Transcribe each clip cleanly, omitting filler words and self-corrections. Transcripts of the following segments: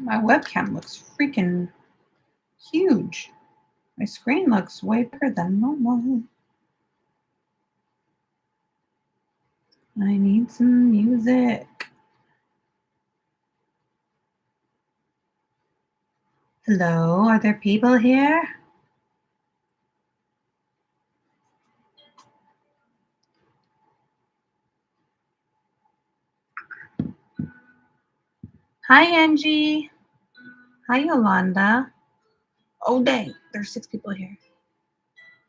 My webcam looks freaking huge. My screen looks way bigger than normal. I need some music. Hello, are there people here? Hi, Angie. Hi, Yolanda. Oh, dang, there's 6 people here.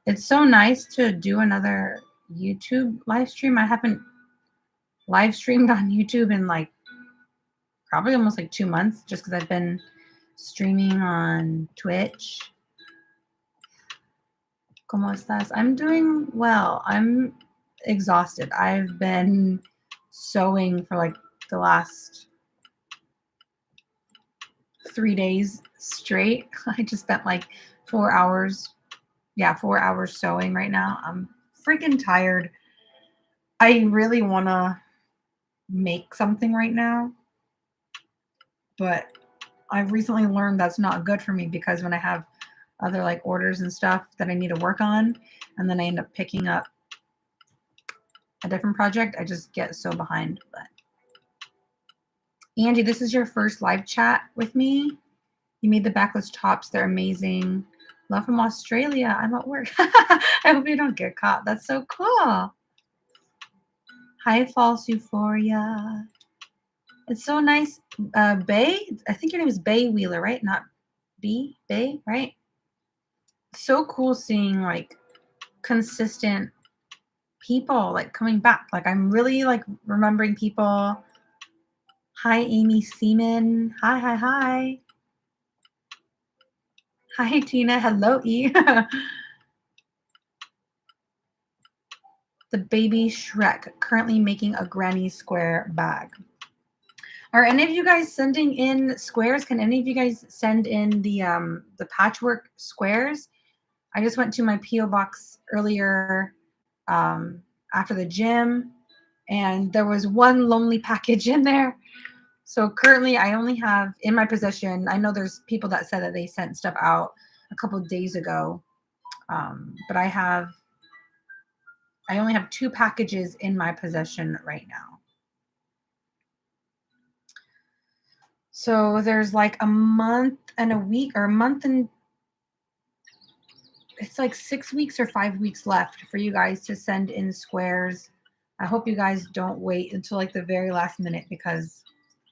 It's so nice to do another YouTube live stream. I haven't live streamed on YouTube in like probably almost like 2 months just because I've been streaming on Twitch. ¿Cómo estás? I'm doing well. I'm exhausted. I've been sewing for like the last 3 days straight. I just spent like 4 hours. Yeah, 4 hours sewing right now. I'm freaking tired. I really want to make something right now, but I've recently learned that's not good for me because when I have other like orders and stuff that I need to work on, and then I end up picking up a different project, I just get so behind. But Angie, this is your first live chat with me. You made the backless tops. They're amazing. Love from Australia. I'm at work. I hope you don't get caught. That's so cool. Hi, False Euphoria. It's so nice. Bay, I think your name is Bay Wheeler, right? Not B, Bay, right? So cool seeing like consistent people like coming back. Like I'm really like remembering people. Hi, Amy Seaman. Hi, hi, hi. Hi, Tina. Hello, E. The baby Shrek, currently making a granny square bag. Are any of you guys sending in squares? Can any of you guys send in the patchwork squares? I just went to my P.O. box earlier after the gym, and there was one lonely package in there. So currently I only have in my possession, I know there's people that said that they sent stuff out a couple of days ago, but I only have 2 packages in my possession right now. So there's like a month and a week, or a month and it's like 6 weeks or 5 weeks left for you guys to send in squares. I hope you guys don't wait until like the very last minute because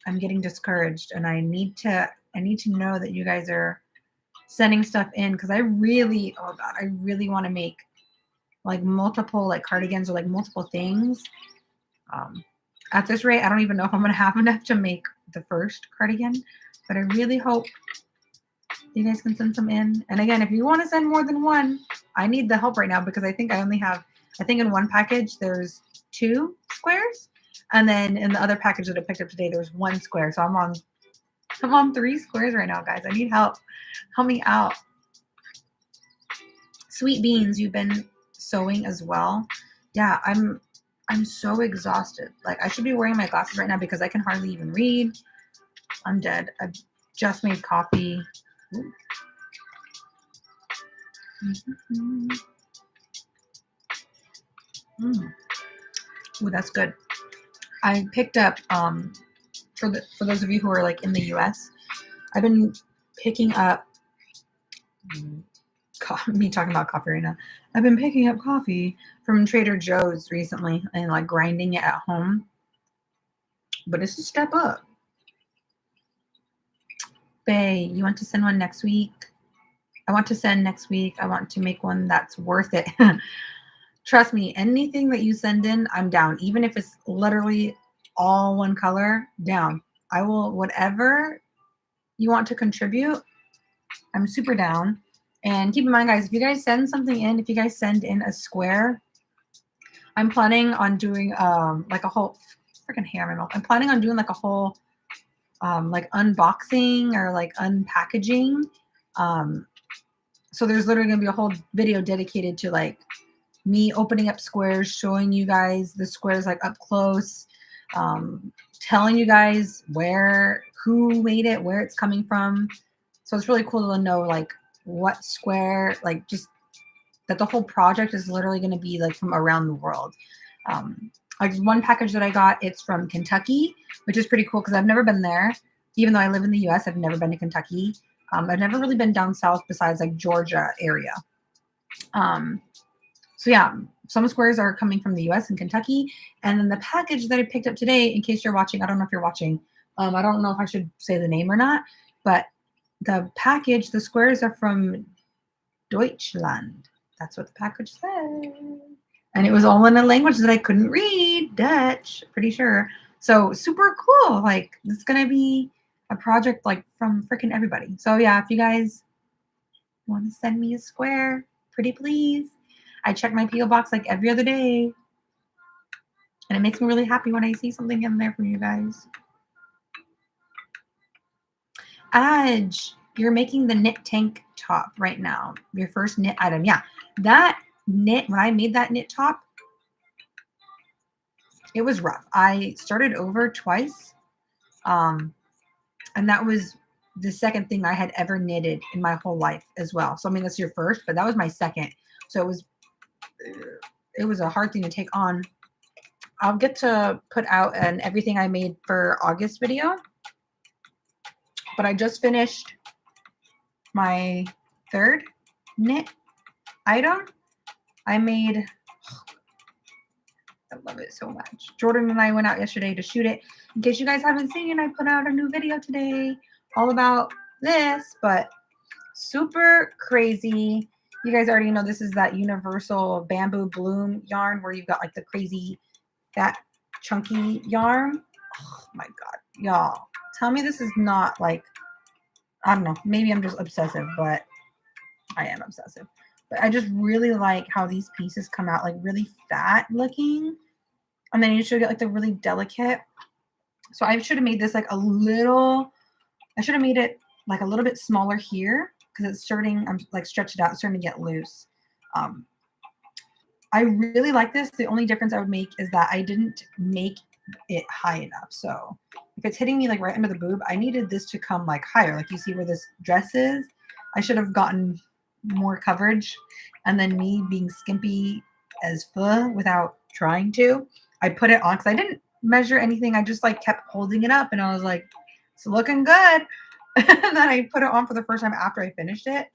I'm getting discouraged and I need to know that you guys are sending stuff in because I really, oh God, I really want to make like multiple like cardigans or like multiple things. At this rate, I don't even know if I'm going to have enough to make the first cardigan, but I really hope you guys can send some in. And again, if you want to send more than one, I need the help right now because I think I only have, I think in one package there's 2 squares. And then in the other package that I picked up today, there's 1 square. So I'm on 3 squares right now, guys. I need help. Help me out. Sweet Beans, you've been sewing as well. Yeah, I'm so exhausted. Like I should be wearing my glasses right now because I can hardly even read. I'm dead. I've just made coffee. Ooh. Ooh, that's good. I picked up for those of you who are like in the US, I've been picking up me talking about coffee right now. I've been picking up coffee from Trader Joe's recently and like grinding it at home. But it's a step up. Bae, you want to send one next week? I want to send next week. I want to make one that's worth it. Trust me, anything that you send in, I'm down. Even if it's literally all one color, down. I will, whatever you want to contribute, I'm super down. And keep in mind, guys, if you guys send something in, if you guys send in a square, I'm planning on doing like a whole freaking hair in my mouth. I'm planning on doing like a whole like unboxing or like unpackaging. So there's literally gonna be a whole video dedicated to like me opening up squares, showing you guys the squares like up close, telling you guys who made it, where it's coming from. So it's really cool to know like what square, like just that the whole project is literally going to be like from around the world. Like one package that I got, it's from Kentucky, which is pretty cool because I've never been there. Even though I live in the US, I've never been to Kentucky. I've never really been down south besides like Georgia area. So yeah, some squares are coming from the US and Kentucky. And then the package that I picked up today, in case you're watching, I don't know if you're watching. I don't know if I should say the name or not, but the package, the squares are from Deutschland. That's what the package said. And it was all in a language that I couldn't read, Dutch, pretty sure. So super cool. Like it's going to be a project like from freaking everybody. So yeah, if you guys want to send me a square, pretty please. I check my P.O. box like every other day. And it makes me really happy when I see something in there from you guys. Adge, you're making the knit tank top right now. Your first knit item. Yeah, that knit, when I made that knit top, it was rough. I started over twice. And that was the second thing I had ever knitted in my whole life as well. So, I mean, that's your first, but that was my second. So it was a hard thing to take on. I'll get to put out an everything I made for August video. But I just finished my third knit item. I love it so much. Jordan and I went out yesterday to shoot it. In case you guys haven't seen, I put out a new video today all about this, but super crazy. You guys already know this is that universal bamboo bloom yarn where you've got like the crazy fat chunky yarn. Oh my God, y'all. Tell me this is not like, I don't know, maybe I'm just obsessive, but I am obsessive. But I just really like how these pieces come out like really fat looking. And then you should get like the really delicate. So I should have made this like I should have made it like a little bit smaller here because it's starting, I'm like stretched it out, it's starting to get loose. I really like this. The only difference I would make is that I didn't make it high enough. So if it's hitting me like right under the boob, I needed this to come like higher. Like you see where this dress is, I should have gotten more coverage. And then me being skimpy as fuck without trying to, I put it on because I didn't measure anything. I just like kept holding it up and I was like, it's looking good. And then I put it on for the first time after I finished it.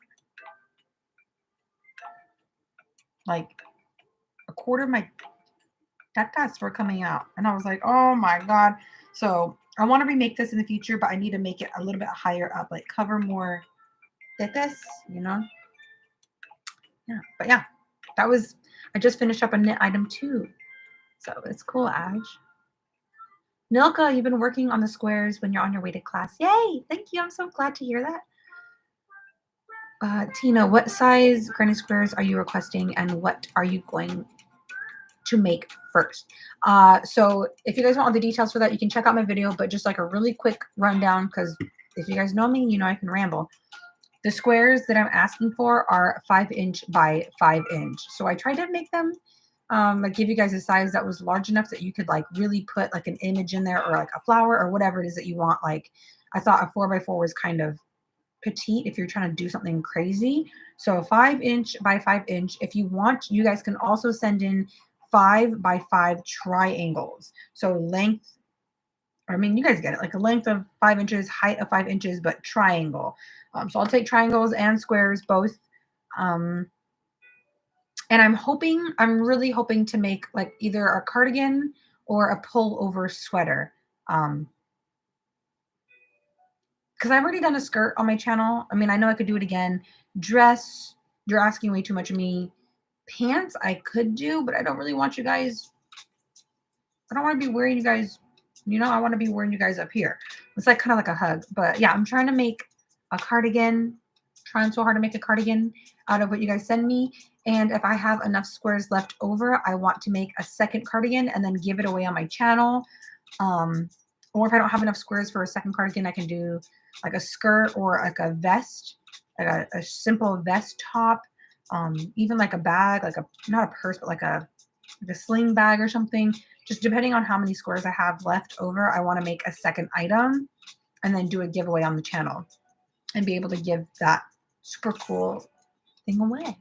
Like a quarter of my tatas were coming out. And I was like, oh my God. So I want to remake this in the future, but I need to make it a little bit higher up, like cover more tetas, you know? Yeah, but yeah, I just finished up a knit item too. So it's cool, Aj. Milka, you've been working on the squares when you're on your way to class. Yay! Thank you. I'm so glad to hear that. Tina, what size granny squares are you requesting and what are you going to make first? So if you guys want all the details for that, you can check out my video, but just like a really quick rundown, because if you guys know me, you know I can ramble. The squares that I'm asking for are 5" by 5". So I tried to make them like give you guys a size that was large enough that you could like really put like an image in there or like a flower or whatever it is that you want. Like I thought a 4x4 was kind of petite if you're trying to do something crazy. So 5" by 5". If you want, you guys can also send in 5 by 5 triangles. So length, I mean, you guys get it, like a length of 5 inches, height of 5 inches, but triangle. So I'll take triangles and squares both. And I'm really hoping to make like either a cardigan or a pullover sweater. Because I've already done a skirt on my channel. I mean, I know I could do it again. Dress, you're asking way too much of me. Pants, I could do, but I don't really want you guys. I don't want to be wearing you guys, you know, I want to be wearing you guys up here. It's like kind of like a hug. But yeah, I'm trying to make a cardigan. Trying so hard to make a cardigan out of what you guys send me. And if I have enough squares left over, I want to make a second cardigan and then give it away on my channel. Or if I don't have enough squares for a second cardigan, I can do like a skirt or like a vest, like a simple vest top, even like a bag, like not a purse, but like a sling bag or something, just depending on how many squares I have left over, I want to make a second item and then do a giveaway on the channel and be able to give that super cool thing away.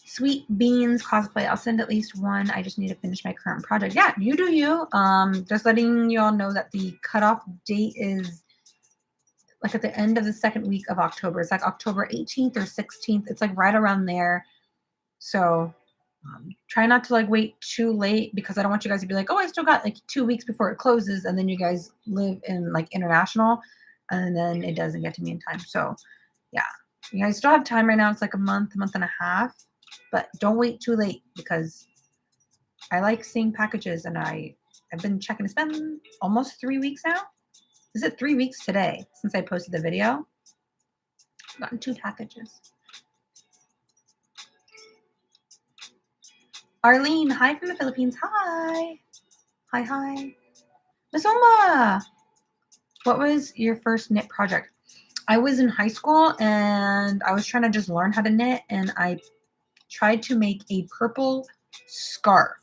Sweet Beans cosplay. I'll send at least one. I just need to finish my current project. Yeah, you do you. Just letting you all know that the cutoff date is like at the end of the second week of October. It's like October 18th or 16th. It's like right around there. So try not to like wait too late, because I don't want you guys to be like, oh, I still got like 2 weeks before it closes, and then you guys live in like international and then it doesn't get to me in time. So yeah, you guys still have time right now. It's like a month and a half, but don't wait too late, because I like seeing packages, and I've been checking. It's been almost 3 weeks now. Is it 3 weeks today since I posted the video? I've gotten 2 packages. Arlene, hi from the Philippines. Hi. Hi. Miss Oma, what was your first knit project? I was in high school and I was trying to just learn how to knit, and I tried to make a purple scarf.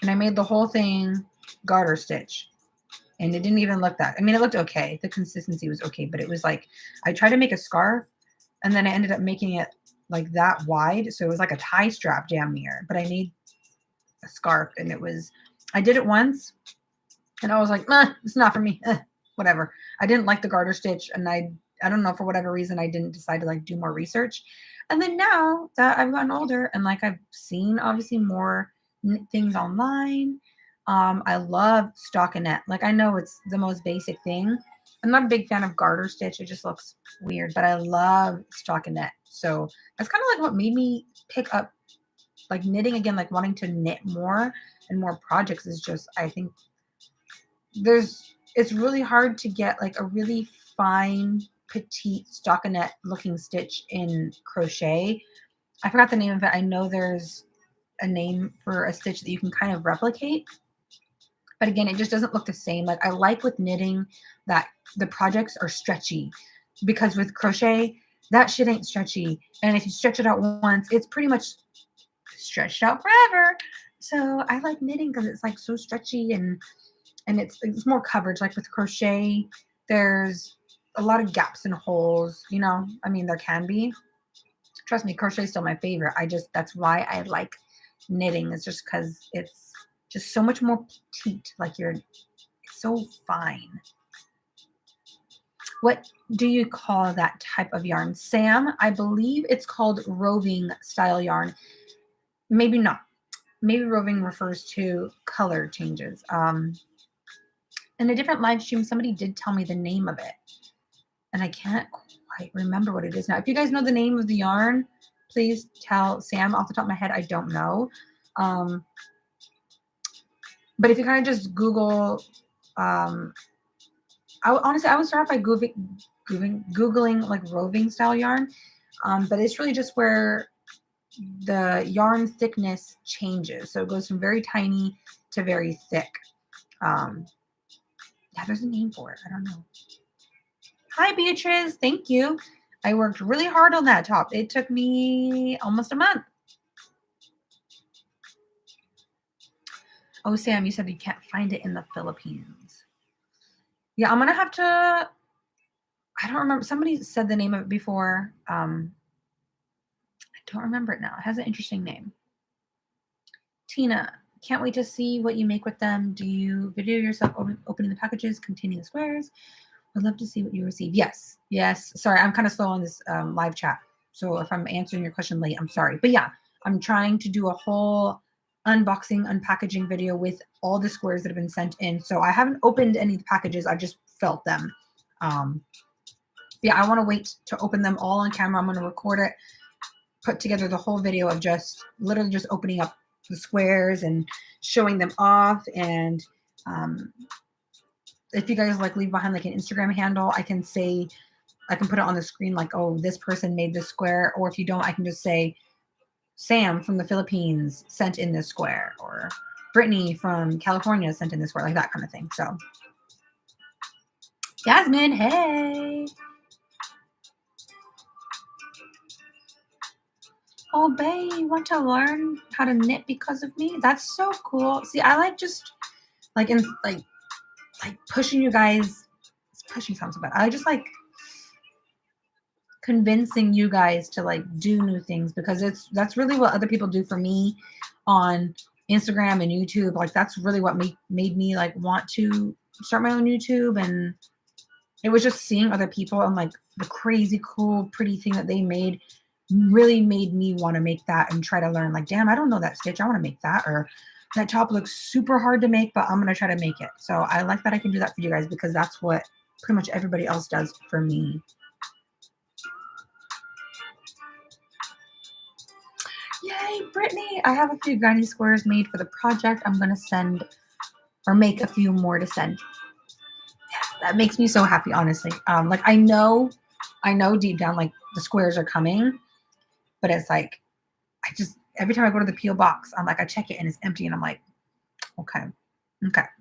And I made the whole thing garter stitch. And it didn't even look that. I mean, it looked okay. The consistency was okay, but it was like, I tried to make a scarf and then I ended up making it like that wide. So it was like a tie strap damn near, but I made a scarf, and I did it once and I was like, it's not for me. Whatever. I didn't like the garter stitch, and I don't know, for whatever reason, I didn't decide to like do more research. And then now that I've gotten older and like I've seen obviously more things online, I love stockinette. Like, I know it's the most basic thing. I'm not a big fan of garter stitch. It just looks weird, but I love stockinette. So that's kind of like what made me pick up like knitting again, like wanting to knit more and more projects. Is just, I think it's really hard to get like a really fine, petite stockinette looking stitch in crochet. I forgot the name of it. I know there's a name for a stitch that you can kind of replicate. But again, it just doesn't look the same. Like, I like with knitting that the projects are stretchy, because with crochet, that shit ain't stretchy. And if you stretch it out once, it's pretty much stretched out forever. So I like knitting because it's like so stretchy, and it's more coverage. Like with crochet, there's a lot of gaps and holes, you know. I mean, there can be. Trust me, crochet is still my favorite. That's why I like knitting. It's just because it's just so much more petite. Like, you're so fine. What do you call that type of yarn? Sam, I believe it's called roving style yarn. Maybe not. Maybe roving refers to color changes. In a different live stream, somebody did tell me the name of it, and I can't quite remember what it is now. If you guys know the name of the yarn, please tell Sam. Off the top of my head, I don't know. But if you kind of just Google, honestly, I would start by Googling like roving style yarn. But it's really just where the yarn thickness changes. So it goes from very tiny to very thick. Yeah, there's a name for it. I don't know. Hi, Beatrice. Thank you. I worked really hard on that top. It took me almost a month. Oh, Sam, you said you can't find it in the Philippines. Yeah, I'm going to have to, I don't remember. Somebody said the name of it before. I don't remember it now. It has an interesting name. Tina, can't wait to see what you make with them. Do you video yourself opening the packages, containing the squares? I'd love to see what you receive. Yes. Sorry, I'm kind of slow on this live chat. So if I'm answering your question late, I'm sorry. But yeah, I'm trying to do a whole unboxing, unpackaging video with all the squares that have been sent in. So I haven't opened any of the packages. I just felt them. Yeah, I want to wait to open them all on camera. I'm going to record it, put together the whole video of just literally just opening up the squares and showing them off. And if you guys like leave behind like an Instagram handle, I can put it on the screen like, oh, this person made this square. Or if you don't, I can just say Sam from the Philippines sent in this square, or Brittany from California sent in this square, like that kind of thing. So Yasmin, hey. Oh, Bay, you want to learn how to knit because of me? That's so cool. See, I like just like in like pushing you guys. Pushing sounds so bad. I just like convincing you guys to like do new things because that's really what other people do for me on Instagram and YouTube. Like that's really what made me like want to start my own YouTube. And it was just seeing other people and like the crazy cool pretty thing that they made really made me want to make that and try to learn. Like, damn, I don't know that stitch, I want to make that. Or that top looks super hard to make, but I'm going to try to make it. So I like that I can do that for you guys because that's what pretty much everybody else does for me. Yay, Brittany! I have a few granny squares made for the project. I'm going to send or make a few more to send. That makes me so happy, honestly. Like I know deep down, like the squares are coming, but it's like, I just, every time I go to the P.O. box, I'm like, I check it and it's empty. And I'm like, okay.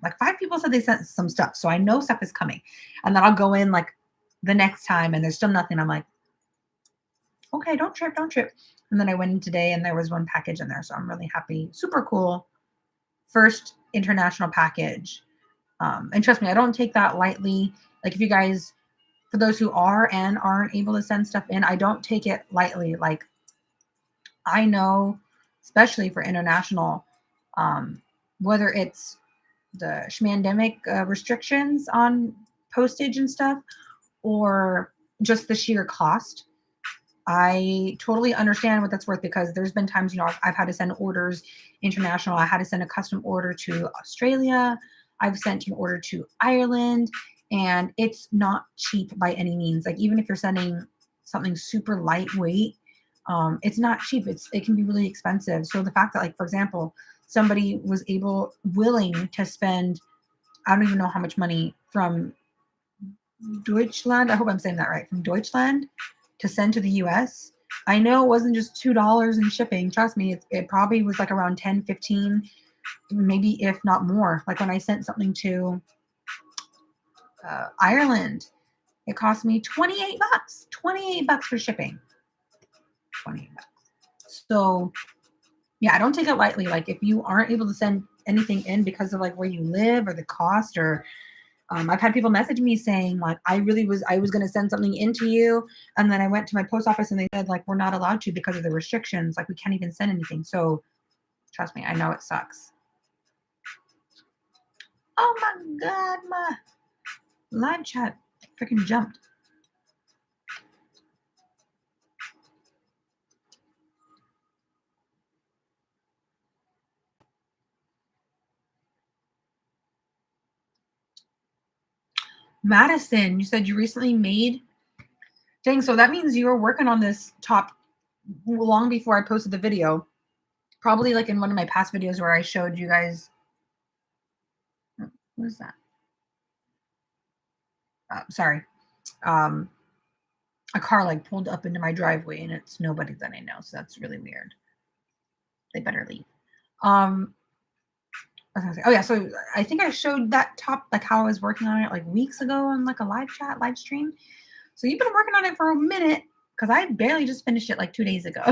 Like 5 people said they sent some stuff. So I know stuff is coming. And then I'll go in like the next time and there's still nothing. I'm like, okay, don't trip. And then I went in today and there was one package in there. So I'm really happy. Super cool. First international package. And trust me, I don't take that lightly. Like if you guys, for those who are and aren't able to send stuff in, I don't take it lightly. Like I know, especially for international, whether it's the schmandemic restrictions on postage and stuff, or just the sheer cost, I totally understand what that's worth because there's been times, I've had to send orders international. I had to send a custom order to Australia. I've sent an order to Ireland, and it's not cheap by any means. Like even if you're sending something super lightweight, it's not cheap. It can be really expensive. So the fact that, like, for example, somebody was willing to spend, I don't even know how much money from Deutschland, I hope I'm saying that right, from Deutschland to send to the US. I know it wasn't just $2 in shipping. Trust me, it probably was like around 10, 15, maybe if not more. Like when I sent something to Ireland, it cost me 28 bucks. 28 bucks for shipping. 28 bucks. So yeah, I don't take it lightly. Like if you aren't able to send anything in because of like where you live or the cost, or I've had people message me saying like, I was going to send something into you. And then I went to my post office and they said like, we're not allowed to because of the restrictions. Like we can't even send anything. So trust me, I know it sucks. Oh my God, my live chat freaking jumped. Madison, you said you recently made. Dang, so that means you were working on this top long before I posted the video. Probably like in one of my past videos where I showed you guys. What is that? Sorry. A car like pulled up into my driveway and it's nobody that I know. So that's really weird. They better leave. Oh yeah, so I think I showed that top, like how I was working on it like weeks ago on like a live stream. So you've been working on it for a minute because I barely just finished it like 2 days ago.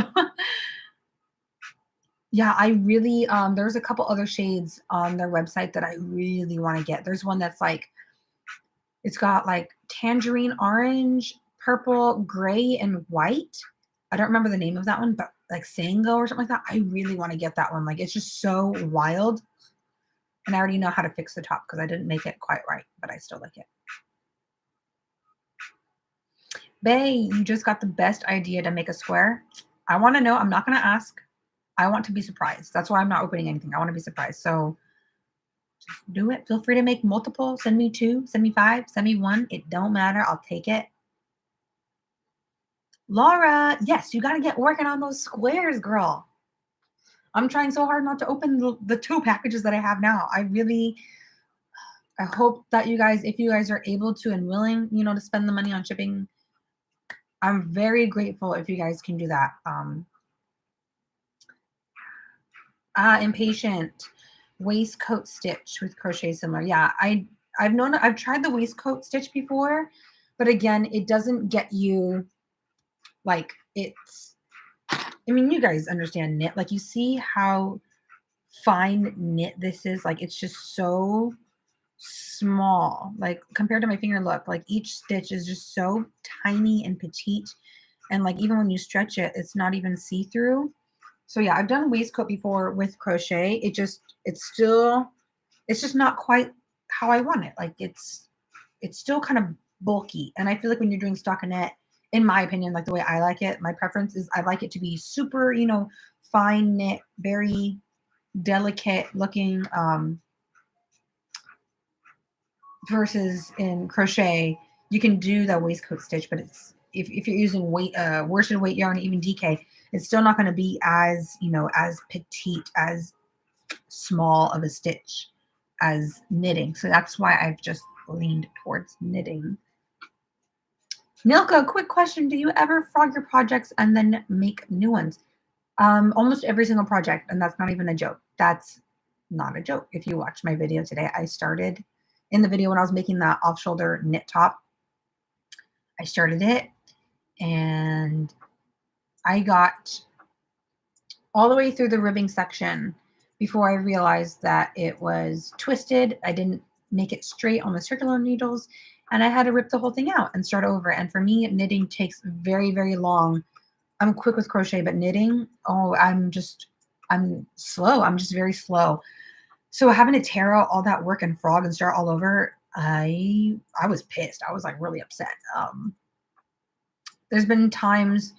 Yeah, I really, there's a couple other shades on their website that I really want to get. There's one that's like, it's got like tangerine orange, purple, gray, and white. I don't remember the name of that one, but like Sango or something like that. I really want to get that one. Like it's just so wild. And I already know how to fix the top because I didn't make it quite right, but I still like it. Bay, you just got the best idea to make a square. I want to know. I'm not going to ask. I want to be surprised. That's why I'm not opening anything. I want to be surprised. So just do it. Feel free to make multiple. Send me 2, send me 5, send me 1. It don't matter. I'll take it. Laura, yes, you got to get working on those squares, girl. I'm trying so hard not to open the 2 packages that I have now. I hope that you guys, if you guys are able to and willing, to spend the money on shipping, I'm very grateful if you guys can do that. Impatient waistcoat stitch with crochet similar. Yeah, I've tried the waistcoat stitch before, but again, it doesn't get you like it I mean, you guys understand knit. Like, you see how fine knit this is? Like, it's just so small. Like, compared to my finger, look, like each stitch is just so tiny and petite. And like, even when you stretch it, it's not even see-through. So yeah, I've done waistcoat before with crochet. It's just not quite how I want it. Like, it's still kind of bulky. And I feel like when you're doing stockinette, in my opinion, like the way I like it, my preference is I like it to be super, fine knit, very delicate looking, versus in crochet, you can do the waistcoat stitch, but it's if you're using worsted weight yarn, even DK, it's still not going to be as, as petite, as small of a stitch as knitting. So that's why I've just leaned towards knitting. Milka, quick question. Do you ever frog your projects and then make new ones? Almost every single project, and that's not even a joke. That's not a joke. If you watched my video today, I started in the video when I was making that off-shoulder knit top. I started it, and I got all the way through the ribbing section before I realized that it was twisted. I didn't make it straight on the circular needles, and I had to rip the whole thing out and start over. And for me, knitting takes very, very long. I'm quick with crochet, but knitting, oh, I'm slow. I'm just very slow. So having to tear out all that work and frog and start all over, I was pissed. I was like really upset. There's been times,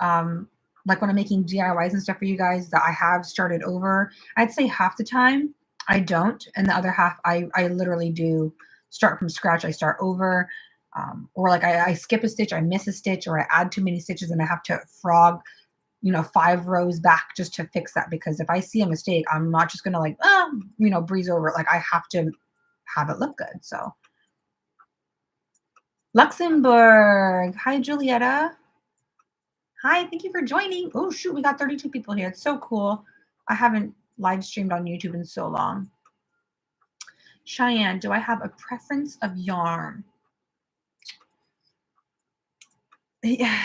like when I'm making DIYs and stuff for you guys, that I have started over. I'd say half the time I don't, and the other half I literally do start from scratch. I start over, or like I skip a stitch, I miss a stitch, or I add too many stitches and I have to frog, 5 rows back just to fix that. Because if I see a mistake, I'm not just gonna like, breeze over it. Like, I have to have it look good. So Luxembourg. Hi, Julietta. Hi, thank you for joining. Oh, shoot, we got 32 people here. It's so cool. I haven't live streamed on YouTube in so long. Cheyenne, do I have a preference of yarn? Yeah,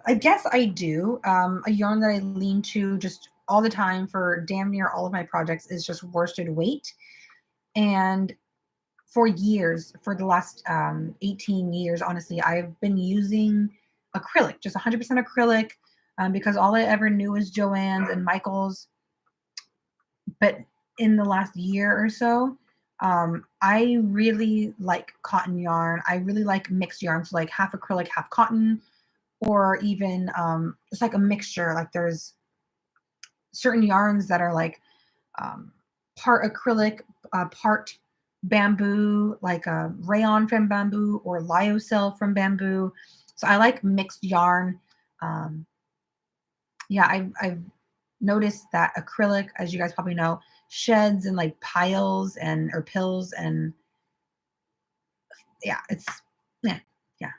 I guess I do. A yarn that I lean to just all the time for damn near all of my projects is just worsted weight. And for years, for the last 18 years, honestly, I've been using acrylic, just 100% acrylic, because all I ever knew was Joann's and Michael's. But in the last year or so, I really like cotton yarn. I really like mixed yarns, so like half acrylic, half cotton, or even it's like a mixture. Like, there's certain yarns that are like part acrylic, part bamboo, like a rayon from bamboo or lyocell from bamboo. So I like mixed yarn. Yeah, I've noticed that acrylic, as you guys probably know, sheds in like piles or pills, and yeah, yeah.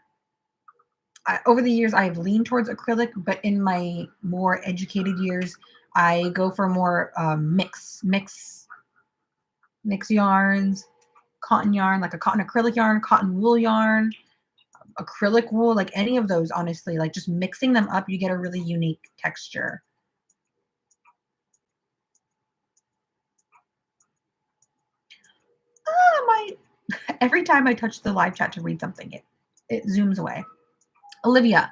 Over the years, I've leaned towards acrylic, but in my more educated years, I go for more mix yarns, cotton yarn, like a cotton acrylic yarn, cotton wool yarn, acrylic wool, like any of those, honestly. Like, just mixing them up, you get a really unique texture. Every time I touch the live chat to read something, it zooms away. Olivia,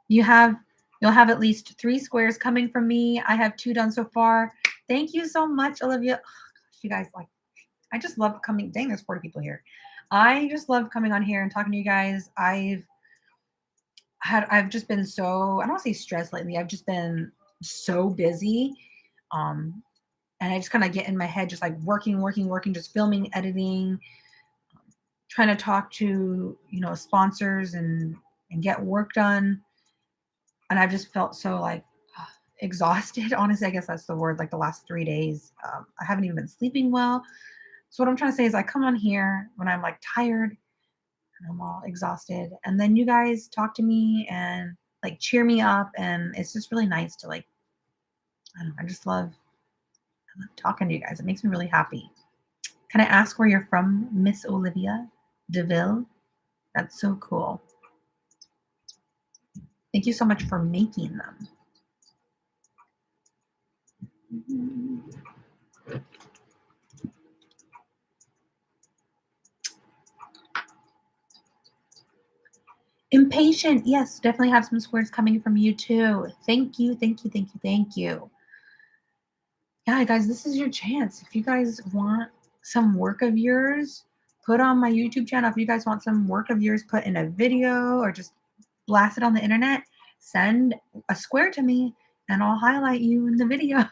you'll have at least 3 squares coming from me. I have 2 done so far. Thank you so much, Olivia. Oh, gosh, you guys, like, I just love coming. Dang, there's 40 people here. I just love coming on here and talking to you guys. I've just been so, I don't want to say stressed lately. I've just been so busy. And I just kind of get in my head, just like working, just filming, editing, trying to talk to, sponsors and get work done. And I've just felt so like exhausted. Honestly, I guess that's the word. Like, the last 3 days, I haven't even been sleeping well. So what I'm trying to say is I come on here when I'm like tired and I'm all exhausted, and then you guys talk to me and like cheer me up, and it's just really nice to like, I don't know, I love talking to you guys. It makes me really happy. Can I ask where you're from, Miss Olivia DeVille? That's so cool. Thank you so much for making them. Impatient. Yes, definitely have some squares coming from you too. Thank you, thank you, thank you, thank you. Yeah, guys, this is your chance. If you guys want some work of yours, put on my YouTube channel. If you guys want some work of yours put in a video or just blast it on the internet, send a square to me and I'll highlight you in the video.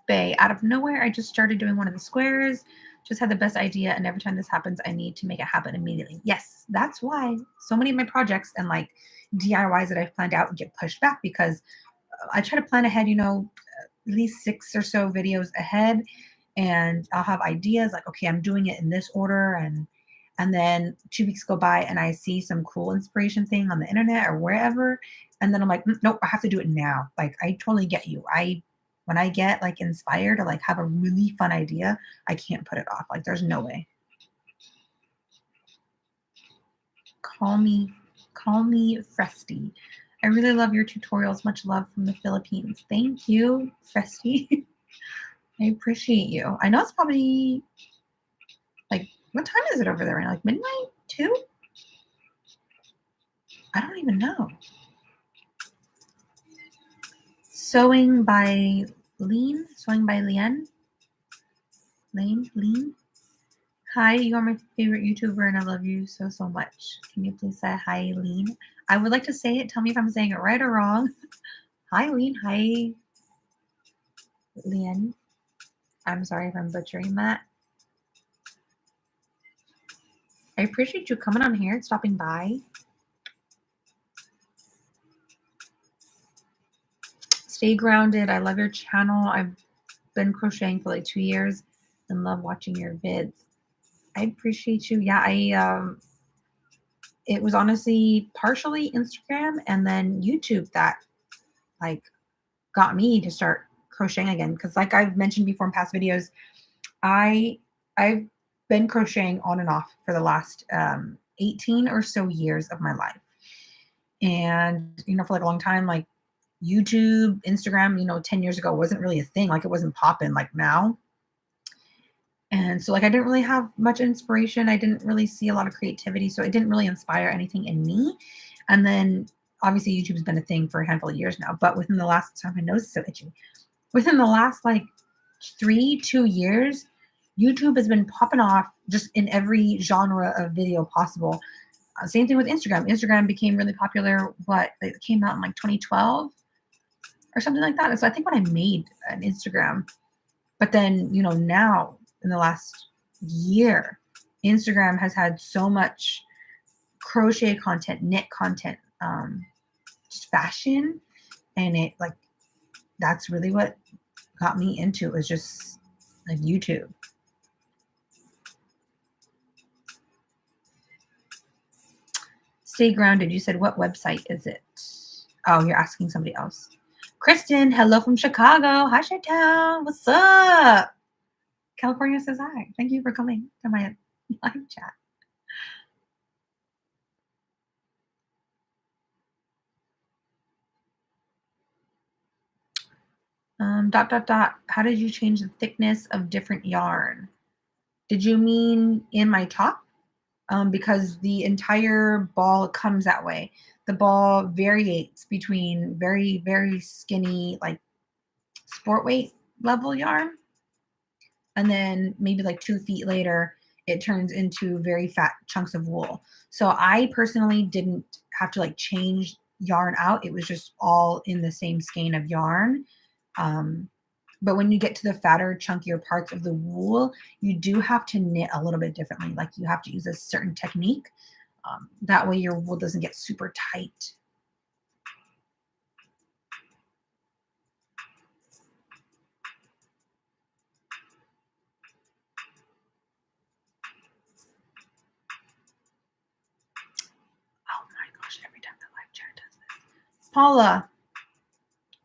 Bay, out of nowhere, I just started doing one of the squares, just had the best idea, and every time this happens, I need to make it happen immediately. Yes, that's why so many of my projects and like DIYs that I've planned out get pushed back because I try to plan ahead, at least 6 or so videos ahead, and I'll have ideas like, okay, I'm doing it in this order, and then 2 weeks go by and I see some cool inspiration thing on the internet or wherever, and then I'm like, nope, I have to do it now. Like I totally get you. I When I get like inspired or like have a really fun idea, I can't put it off. Like there's no way. Call me, call me Fresty. I really love your tutorials. Much love from the Philippines. Thank you, Fresty. I appreciate you. I know it's probably like, what time is it over there? Like midnight? 2? I don't even know. Sewing by Lean? Sewing by Lean? Lean? Hi, you are my favorite YouTuber and I love you so, so much. Can you please say hi, Lean? I would like to say it. Tell me if I'm saying it right or wrong. Hi, Lean. Hi, Lean. I'm sorry if I'm butchering that. I appreciate you coming on here and stopping by. Stay grounded. I love your channel. I've been crocheting for like 2 years and love watching your vids. I appreciate you. Yeah, it was honestly partially Instagram and then YouTube that like got me to start crocheting again. Because like I've mentioned before in past videos, I've been crocheting on and off for the last 18 or so years of my life. And for like a long time, like YouTube, Instagram, 10 years ago wasn't really a thing. Like it wasn't popping like now. And so like I didn't really have much inspiration. I didn't really see a lot of creativity. So it didn't really inspire anything in me. And then obviously YouTube's been a thing for a handful of years now. But within the last, sorry, my nose is so itchy. Within the last like 2 years, YouTube has been popping off just in every genre of video possible. Same thing with Instagram. Instagram became really popular. It came out in like 2012 or something like that. And so I think when I made an Instagram, but then, now in the last year, Instagram has had so much crochet content, knit content, just fashion. And that's really what got me into it, was just like YouTube. Stay grounded. You said, what website is it? Oh, you're asking somebody else. Kristen, hello from Chicago. Hi, Chi-Town. What's up? California says hi. Thank you for coming to my live chat. How did you change the thickness of different yarn? Did you mean in my top? Because the entire ball comes that way. The ball varies between very, very skinny, like sport weight level yarn, and then maybe like 2 feet later, it turns into very fat chunks of wool. So I personally didn't have to like change yarn out. It was just all in the same skein of yarn. But when you get to the fatter, chunkier parts of the wool, you do have to knit a little bit differently. Like you have to use a certain technique. That way your wool doesn't get super tight. Oh my gosh, every time the live chat does this.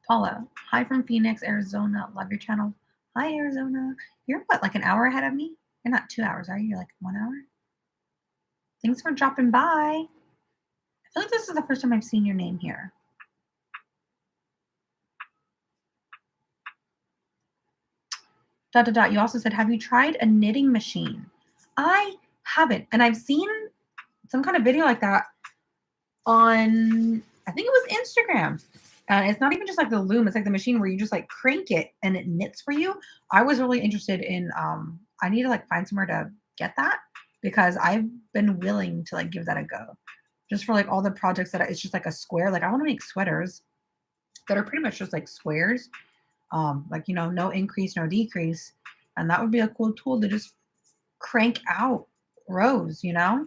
Paula, hi from Phoenix, Arizona. Love your channel. Hi, Arizona. You're what, like an hour ahead of me? You're not 2 hours, are you? You're like 1 hour? Thanks for dropping by. I feel like this is the first time I've seen your name here. Dot, dot, dot. You also said, have you tried a knitting machine? I haven't. And I've seen some kind of video like that on, I think it was Instagram. And it's not even just like the loom, it's like the machine where you just like crank it and it knits for you. I was really interested in I need to like find somewhere to get that because I've been willing to like give that a go. Just for like all the projects that it's just like a square. Like I want to make sweaters that are pretty much just like squares. Like, you know, no increase, no decrease. And that would be a cool tool to just crank out rows, you know?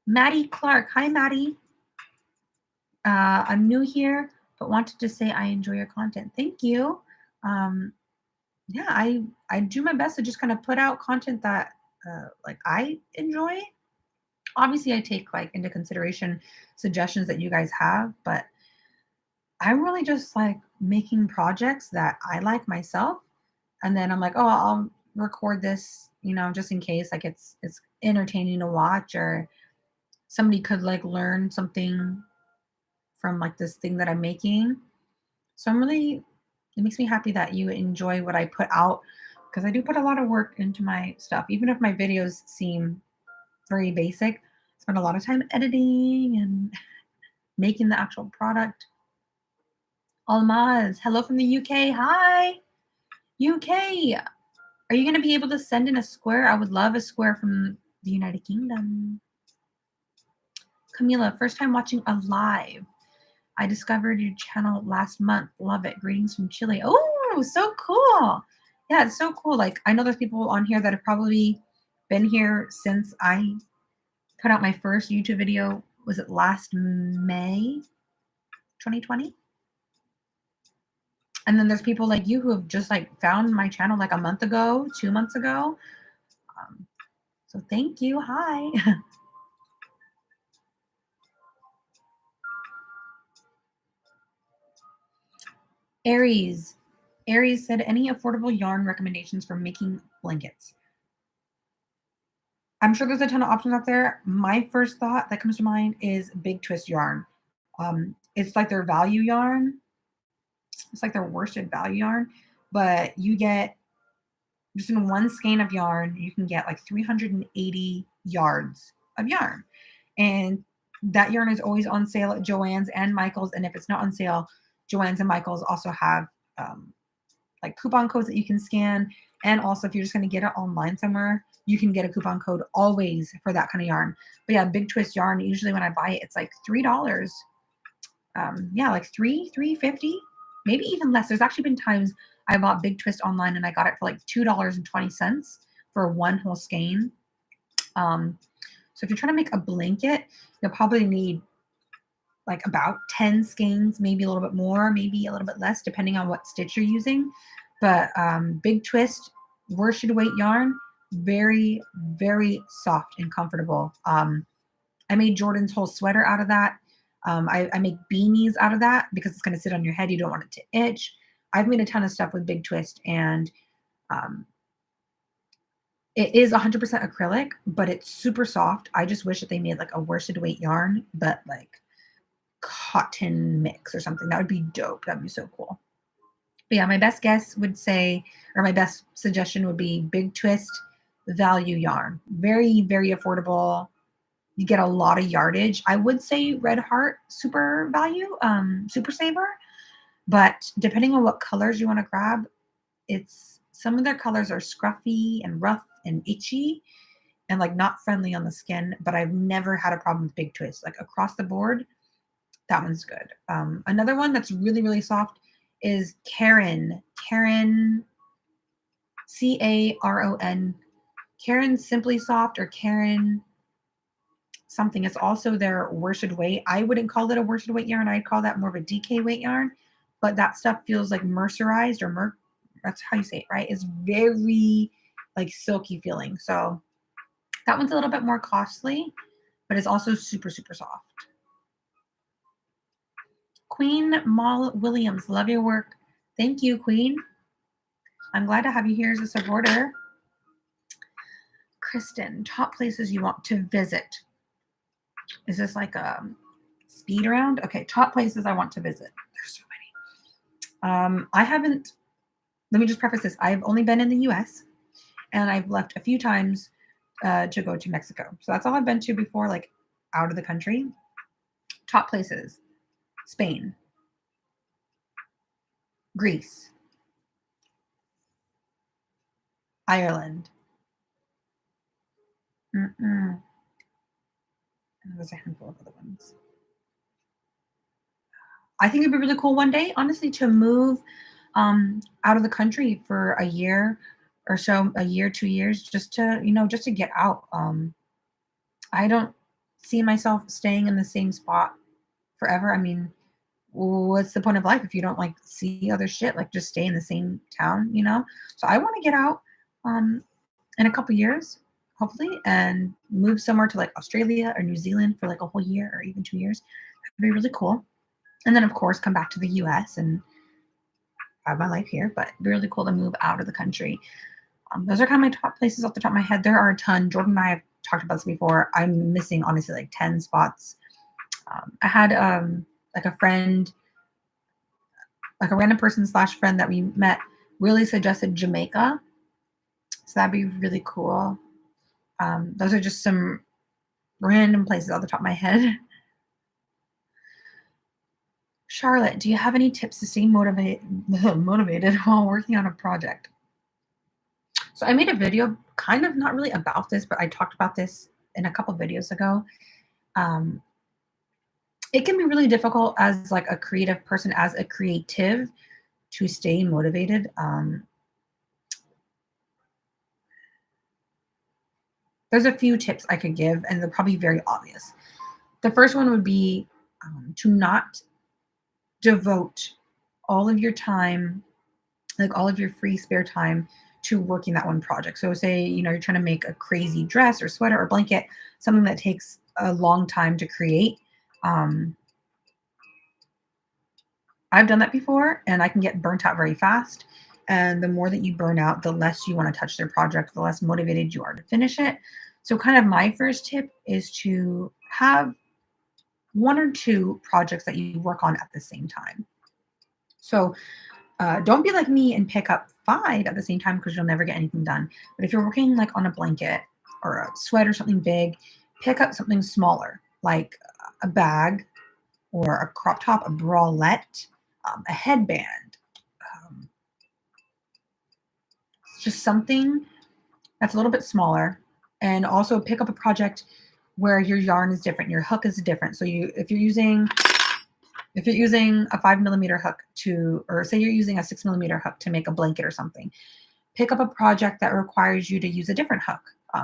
Maddie Clark. Hi, Maddie. I'm new here, but wanted to say I enjoy your content. Thank you. Yeah, I do my best to just kind of put out content that like I enjoy. Obviously, I take like into consideration suggestions that you guys have, but I'm really just like making projects that I like myself, and then I'm like, oh, I'll record this, you know, just in case like it's entertaining to watch or somebody could like learn something from like this thing that I'm making. So I'm really, it makes me happy that you enjoy what I put out because I do put a lot of work into my stuff. Even if my videos seem very basic, I spend a lot of time editing and making the actual product. Almaz, hello from the UK. Hi, UK. Are you going to be able to send in a square? I would love a square from the United Kingdom. Camila, first time watching a live. I discovered your channel last month. Love it. Greetings from Chile. Oh, so cool. Yeah, it's so cool. Like, I know there's people on here that have probably been here since I put out my first YouTube video. Was it last May 2020? And then there's people like you who have just like found my channel like a month ago, 2 months ago. So thank you. Hi. Aries. Aries said, any affordable yarn recommendations for making blankets? I'm sure there's a ton of options out there. My first thought that comes to mind is Big Twist yarn. It's like their value yarn. It's like their worsted value yarn, but you get just in one skein of yarn, you can get like 380 yards of yarn. And that yarn is always on sale at Joann's and Michael's. And if it's not on sale, Joann's and Michael's also have like coupon codes that you can scan. And also, if you're just going to get it online somewhere, you can get a coupon code always for that kind of yarn. But yeah, Big Twist yarn, usually when I buy it, it's like $3. Yeah, like $3.50, maybe even less. There's actually been times I bought Big Twist online and I got it for like $2.20 for one whole skein. So if you're trying to make a blanket, you'll probably need like about 10 skeins, maybe a little bit more, maybe a little bit less, depending on what stitch you're using. But Big Twist worsted weight yarn, very, very soft and comfortable. I made Jordan's whole sweater out of that. I make beanies out of that because it's going to sit on your head. You don't want it to itch. I've made a ton of stuff with Big Twist, and it is 100% acrylic, but it's super soft. I just wish that they made like a worsted weight yarn, but like cotton mix or something. That would be dope. That'd be so cool. But yeah, my best guess would say, or my best suggestion would be Big Twist value yarn. Very, very affordable. You get a lot of yardage. I would say Red Heart super value, super saver. But depending on what colors you want to grab, it's some of their colors are scruffy and rough and itchy and like not friendly on the skin. But I've never had a problem with Big Twist. Like across the board, that one's good. Another one that's really, really soft is Caron. Caron, Caron. Caron Simply Soft or Caron something. It's also their worsted weight. I wouldn't call it a worsted weight yarn. I'd call that more of a DK weight yarn. But that stuff feels like mercerized or that's how you say it, right? It's very like silky feeling. So that one's a little bit more costly, but it's also super, super soft. Queen Mall Williams, love your work. Thank you, Queen. I'm glad to have you here as a supporter. Kristen, top places you want to visit. Is this like a speed round? Okay, top places I want to visit. There's so many. I haven't let me just preface this. I've only been in the US and I've left a few times to go to Mexico. So that's all I've been to before, like out of the country. Top places: Spain, Greece, Ireland. And there's a handful of other ones. I think it'd be really cool one day, honestly, to move out of the country for a year or so, a year, 2 years, just to, just to get out. I don't see myself staying in the same spot forever. I mean, what's the point of life if you don't like see other shit? Like just stay in the same town? So I want to get out in a couple years, hopefully, and move somewhere to like Australia or New Zealand for like a whole year or even 2 years. That'd be really cool. And then of course come back to the US and have my life here, but it'd be really cool to move out of the country. Those are kind of my top places off the top of my head. There are a ton. Jordan and I have talked about this before. I'm missing honestly like 10 spots. I had like a friend, like a random person slash friend that we met, really suggested Jamaica. So that'd be really cool. Those are just some random places off the top of my head. Charlotte, do you have any tips to stay motivated while working on a project? So I made a video kind of not really about this, but I talked about this in a couple videos ago. It can be really difficult as like a creative person, as a creative, to stay motivated. There's a few tips I could give, and they're probably very obvious. The first one would be to not devote all of your time, like all of your free spare time, to working that one project. So say, you're trying to make a crazy dress or sweater or blanket, something that takes a long time to create. I've done that before and I can get burnt out very fast. And the more that you burn out, the less you want to touch their project, the less motivated you are to finish it. So kind of my first tip is to have one or two projects that you work on at the same time. So don't be like me and pick up 5 at the same time because you'll never get anything done. But if you're working like on a blanket or a sweater, something big, pick up something smaller, like a bag or a crop top, a bralette, a headband. Just something that's a little bit smaller. And also pick up a project where your yarn is different, your hook is different. So if you're using a 5mm hook or say you're using a 6mm hook to make a blanket or something, pick up a project that requires you to use a different hook.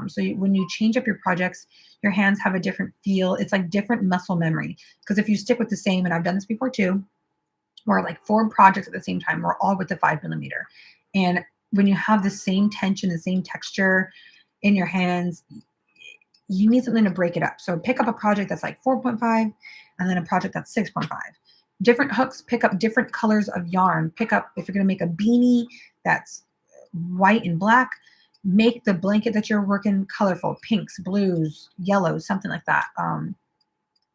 So when you change up your projects, your hands have a different feel. It's like different muscle memory. Because if you stick with the same, and I've done this before too, where like 4 projects at the same time, we're all with the 5mm. And when you have the same tension, the same texture in your hands, you need something to break it up. So pick up a project that's like 4.5 and then a project that's 6.5. Different hooks, pick up different colors of yarn. Pick up, if you're going to make a beanie that's white and black, make the blanket that you're working colorful, pinks, blues, yellows, something like that.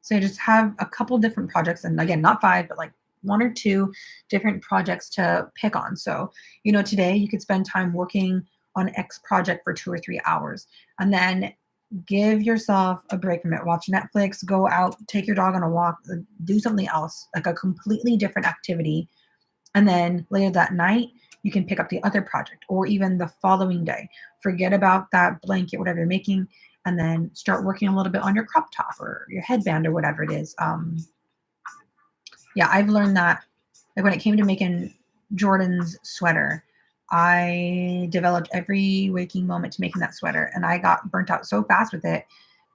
So you just have a couple different projects, and again, not 5, but like 1 or 2 different projects to pick on. So, today you could spend time working on X project for 2 or 3 hours, and then give yourself a break from it. Watch Netflix, go out, take your dog on a walk, do something else, like a completely different activity. And then later that night, you can pick up the other project, or even the following day. Forget about that blanket, whatever you're making, and then start working a little bit on your crop top or your headband or whatever it is. Yeah, I've learned that, like when it came to making Jordan's sweater, I developed every waking moment to making that sweater, and I got burnt out so fast with it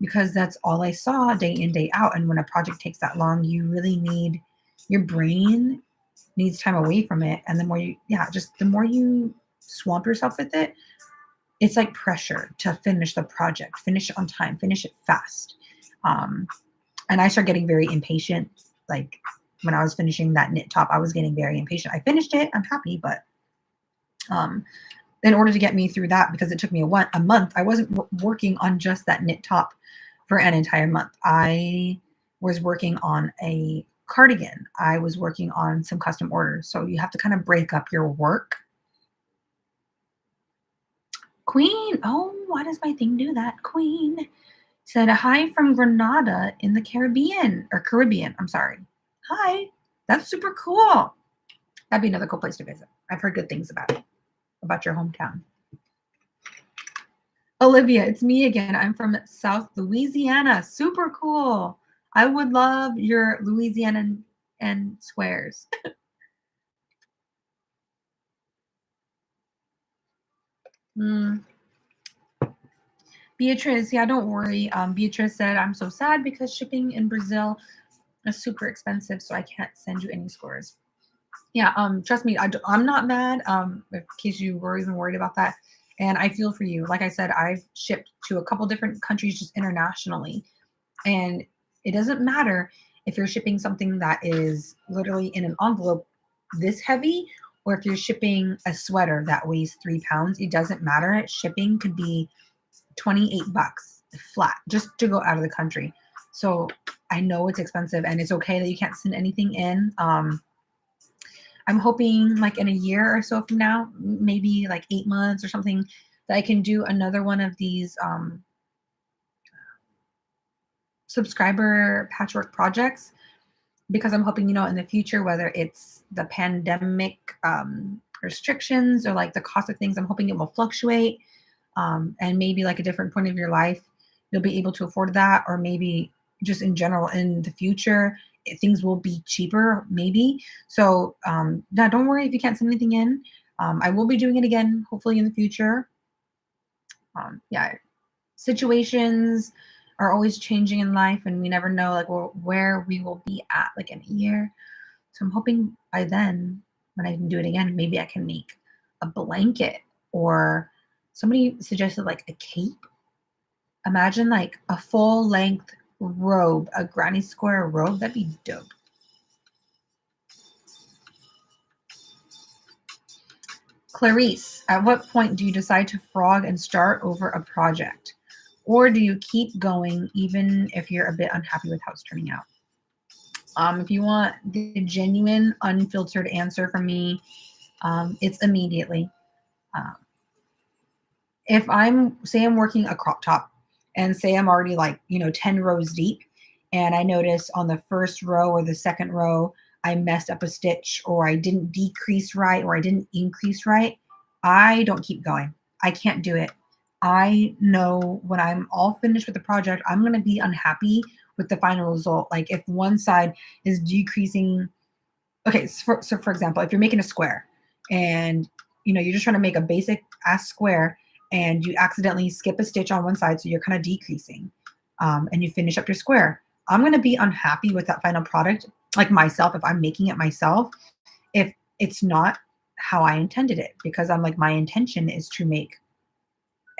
because that's all I saw day in, day out. And when a project takes that long, you really need, your brain needs time away from it. And the more you swamp yourself with it, it's like pressure to finish the project, finish it on time, finish it fast. And I started getting very impatient. Like when I was finishing that knit top, I was getting very impatient. I finished it, I'm happy, but in order to get me through that, because it took me a month, I wasn't working on just that knit top for an entire month. I was working on a cardigan. I was working on some custom orders. So you have to kind of break up your work Queen. Oh, why does my thing do that? Queen said, hi from Grenada in the Caribbean, or Caribbean. I'm sorry. Hi. That's super cool. That'd be another cool place to visit. I've heard good things about it, about your hometown. Olivia, it's me again. I'm from South Louisiana. Super cool. I would love your Louisiana and squares. Beatrice, yeah, don't worry. Beatrice said, I'm so sad because shipping in Brazil is super expensive, so I can't send you any scores. Yeah, trust me, I'm not mad, in case you were even worried about that. And I feel for you. Like I said, I've shipped to a couple different countries just internationally. And it doesn't matter if you're shipping something that is literally in an envelope this heavy, or if you're shipping a sweater that weighs 3 pounds. It doesn't matter. Shipping could be $28 flat just to go out of the country. So I know it's expensive, and it's okay that you can't send anything in. I'm hoping like in a year or so from now, maybe like 8 months or something, that I can do another one of these subscriber patchwork projects, because I'm hoping, in the future, whether it's the pandemic restrictions or like the cost of things, I'm hoping it will fluctuate. And maybe like a different point of your life, you'll be able to afford that, or maybe just in general in the future, things will be cheaper, maybe. So no, don't worry if you can't send anything in. I will be doing it again, hopefully in the future. Yeah, situations are always changing in life, and we never know like where we will be at like in a year. So I'm hoping by then, when I can do it again, maybe I can make a blanket, or somebody suggested like a cape. Imagine like a full length robe, a granny square robe. That'd be dope. Clarice, at what point do you decide to frog and start over a project? Or do you keep going even if you're a bit unhappy with how it's turning out? If you want the genuine, unfiltered answer from me, it's immediately. Um, if I'm working a crop top, and say I'm already like 10 rows deep, and I notice on the first row or the second row I messed up a stitch, or I didn't decrease right, or I didn't increase right, I don't keep going. I can't do it. I know when I'm all finished with the project, I'm going to be unhappy with the final result. Like if one side is decreasing. Okay, so for example, if you're making a square, and you're just trying to make a basic ass square, and you accidentally skip a stitch on one side, so you're kind of decreasing, and you finish up your square, I'm going to be unhappy with that final product, like myself, if I'm making it myself, if it's not how I intended it, because I'm like, my intention is to make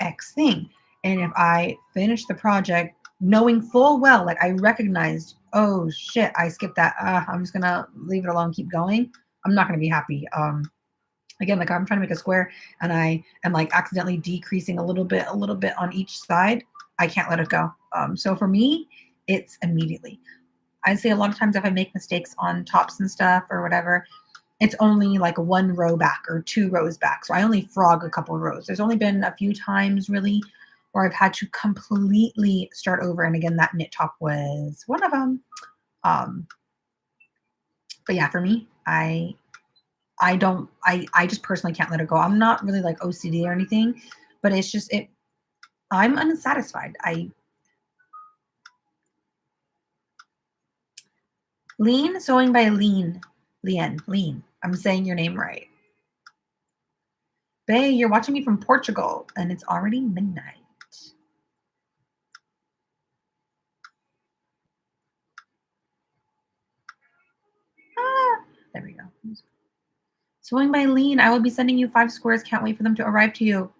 X thing. And if I finish the project knowing full well, like I recognized, oh shit, I skipped that. I'm just gonna leave it alone, keep going. I'm not gonna be happy. Again, like I'm trying to make a square, and I am like accidentally decreasing a little bit on each side. I can't let it go. So for me, it's immediately. I'd say a lot of times if I make mistakes on tops and stuff or whatever, it's only like 1 row back or 2 rows back. So I only frog a couple of rows. There's only been a few times really where I've had to completely start over. And again, that knit top was one of them. But yeah, for me, I just personally can't let it go. I'm not really like OCD or anything, but it's just I'm unsatisfied. Lean Sewing by Lean. I'm saying your name right. Bae, you're watching me from Portugal, and it's already midnight. There we go. Sewing by Lean. I will be sending you 5 squares. Can't wait for them to arrive to you.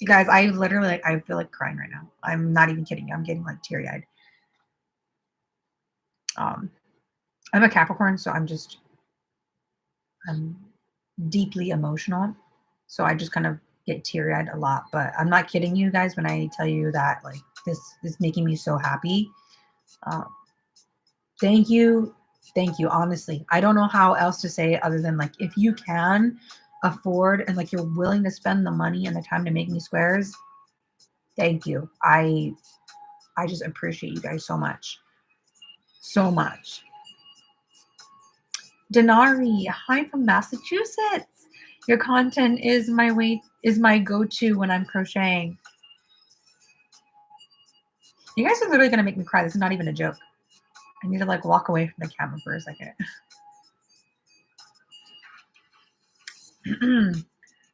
You guys, I literally I feel like crying right now. I'm not even kidding you. I'm getting like teary-eyed. I'm a Capricorn, so I'm deeply emotional. So I just kind of get teary-eyed a lot. But I'm not kidding you guys when I tell you that like this is making me so happy. Thank you. Honestly, I don't know how else to say it other than like, if you can, afford and like you're willing to spend the money and the time to make me squares, thank you. I just appreciate you guys so much. So much. Denari, hi from Massachusetts. Your content is my go-to when I'm crocheting. You guys are literally gonna make me cry. This is not even a joke. I need to like walk away from the camera for a second.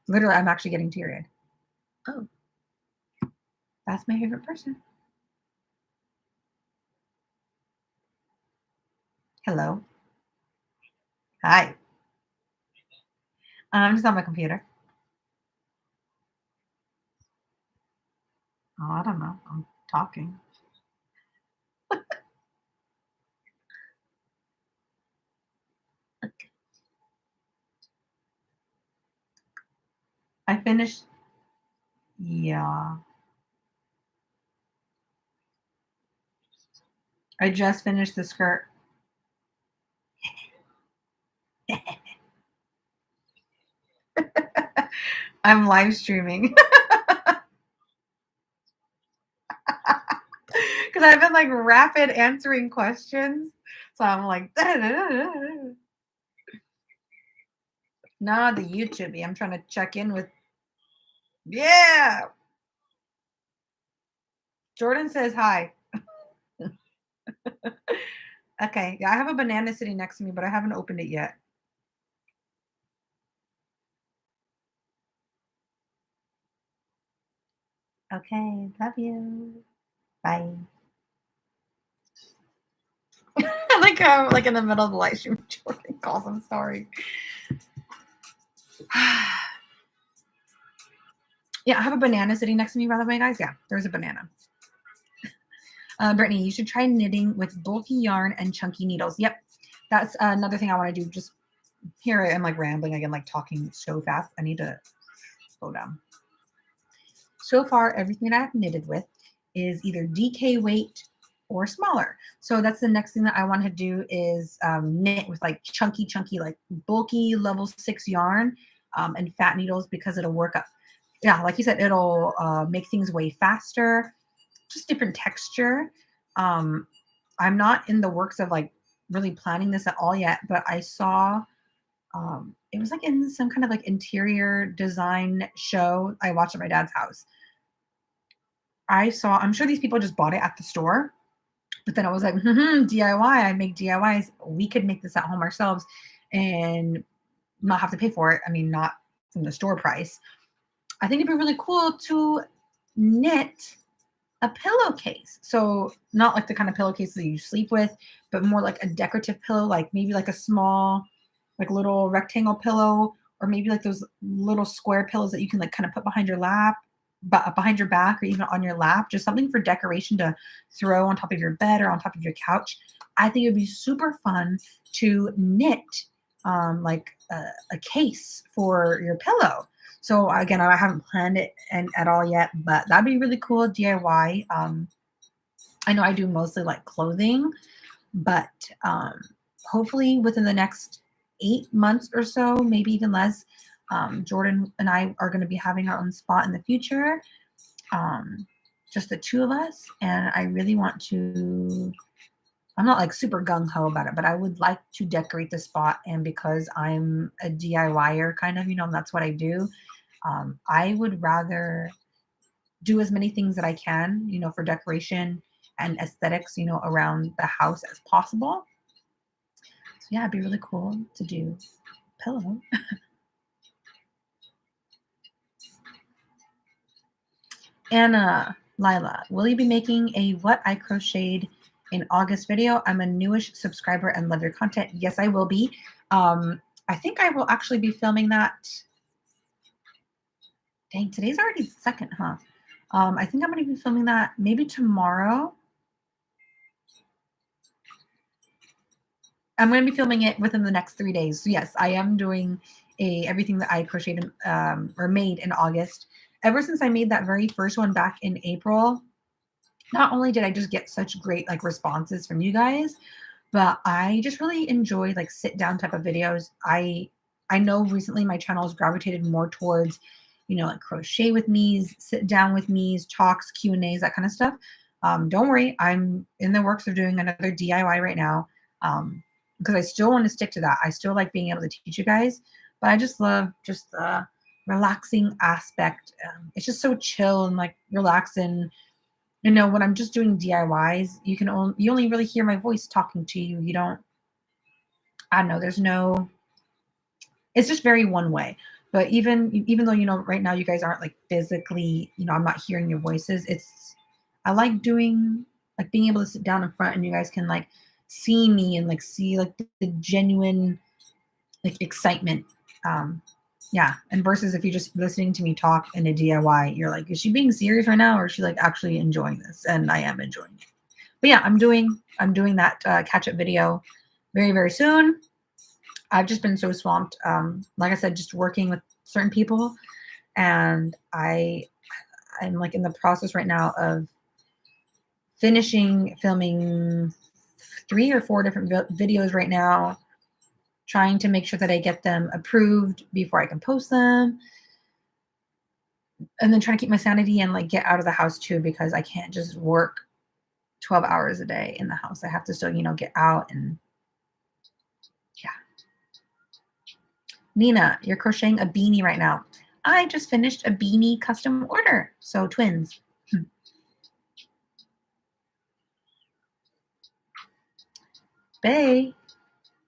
Literally, I'm actually getting teary-eyed. Oh, that's my favorite person. Hello. Hi. I'm just on my computer. Oh, I don't know. I'm talking. Okay. I finished. Yeah. I just finished the skirt. I'm live streaming because I've been like rapid answering questions. So I'm like, nah, the YouTube. I'm trying to check in with. Yeah. Jordan says hi. Okay. Yeah, I have a banana sitting next to me, but I haven't opened it yet. Okay. Love you. Bye. Like I'm like in the middle of the live stream. Jordan calls. I'm sorry. Yeah, I have a banana sitting next to me, by the way, guys. Yeah, there's a banana. Brittany, you should try knitting with bulky yarn and chunky needles. Yep, that's another thing I want to do. Just here I am like rambling again, like talking so fast. I need to slow down. So far, everything that I've knitted with is either DK weight or smaller. So that's the next thing that I want to do is knit with like chunky, like bulky level 6 yarn and fat needles because it'll work up. Yeah, like you said, it'll make things way faster, just different texture. Um, I'm not in the works of like really planning this at all yet, but I saw it was like in some kind of like interior design show I watched at my dad's house. I'm sure these people just bought it at the store, but then I was like, DIY, I make DIYs. We could make this at home ourselves and not have to pay for it. I mean, not from the store price. I think it'd be really cool to knit a pillowcase. So not like the kind of pillowcase that you sleep with, but more like a decorative pillow, like maybe like a small, like little rectangle pillow, or maybe like those little square pillows that you can like kind of put behind your lap, but behind your back or even on your lap, just something for decoration to throw on top of your bed or on top of your couch. I think it'd be super fun to knit like a case for your pillow. So again, I haven't planned it at all yet, but that'd be really cool DIY. I know I do mostly like clothing, but hopefully within the next 8 months or so, maybe even less, Jordan and I are going to be having our own spot in the future. Just the two of us, and I really want to. I'm not like super gung ho about it, but I would like to decorate the spot. And because I'm a DIYer, kind of, and that's what I do. I would rather do as many things that I can, for decoration and aesthetics, around the house as possible. So yeah, it'd be really cool to do pillow. Anna, Lila, will you be making a what I crocheted in August video? I'm a newish subscriber and love your content. Yes, I will be. I think I will actually be filming that. Dang, today's already the second, huh? I think I'm going to be filming that maybe tomorrow. I'm going to be filming it within the next 3 days. So yes, I am doing everything that I crocheted or made in August. Ever since I made that very first one back in April, not only did I just get such great like responses from you guys, but I just really enjoy like sit down type of videos. I I know recently my channel has gravitated more towards, like crochet with me's, sit down with me's, talks, Q&As, that kind of stuff. Don't worry, I'm in the works of doing another DIY right now, because I still want to stick to that. I still like being able to teach you guys, but I just love just the relaxing aspect. It's just so chill and like relaxing. When I'm just doing DIYs, you only really hear my voice talking to you. You don't, I don't know, it's just very one way. But even though, right now you guys aren't like physically, I'm not hearing your voices. I like doing, like, being able to sit down in front and you guys can like see me and like see like the genuine like excitement. Um, yeah. And versus if you're just listening to me talk in a DIY, you're like, is she being serious right now, or is she like actually enjoying this? And I am enjoying it. But yeah, I'm doing that catch up video very, very soon. I've just been so swamped. Like I said, just working with certain people, and I'm like in the process right now of finishing filming 3 or 4 different videos right now, trying to make sure that I get them approved before I can post them, and then trying to keep my sanity and like get out of the house too, because I can't just work 12 hours a day in the house. I have to still, get out. And yeah. Nina, you're crocheting a beanie right now. I just finished a beanie custom order. So twins. Bay,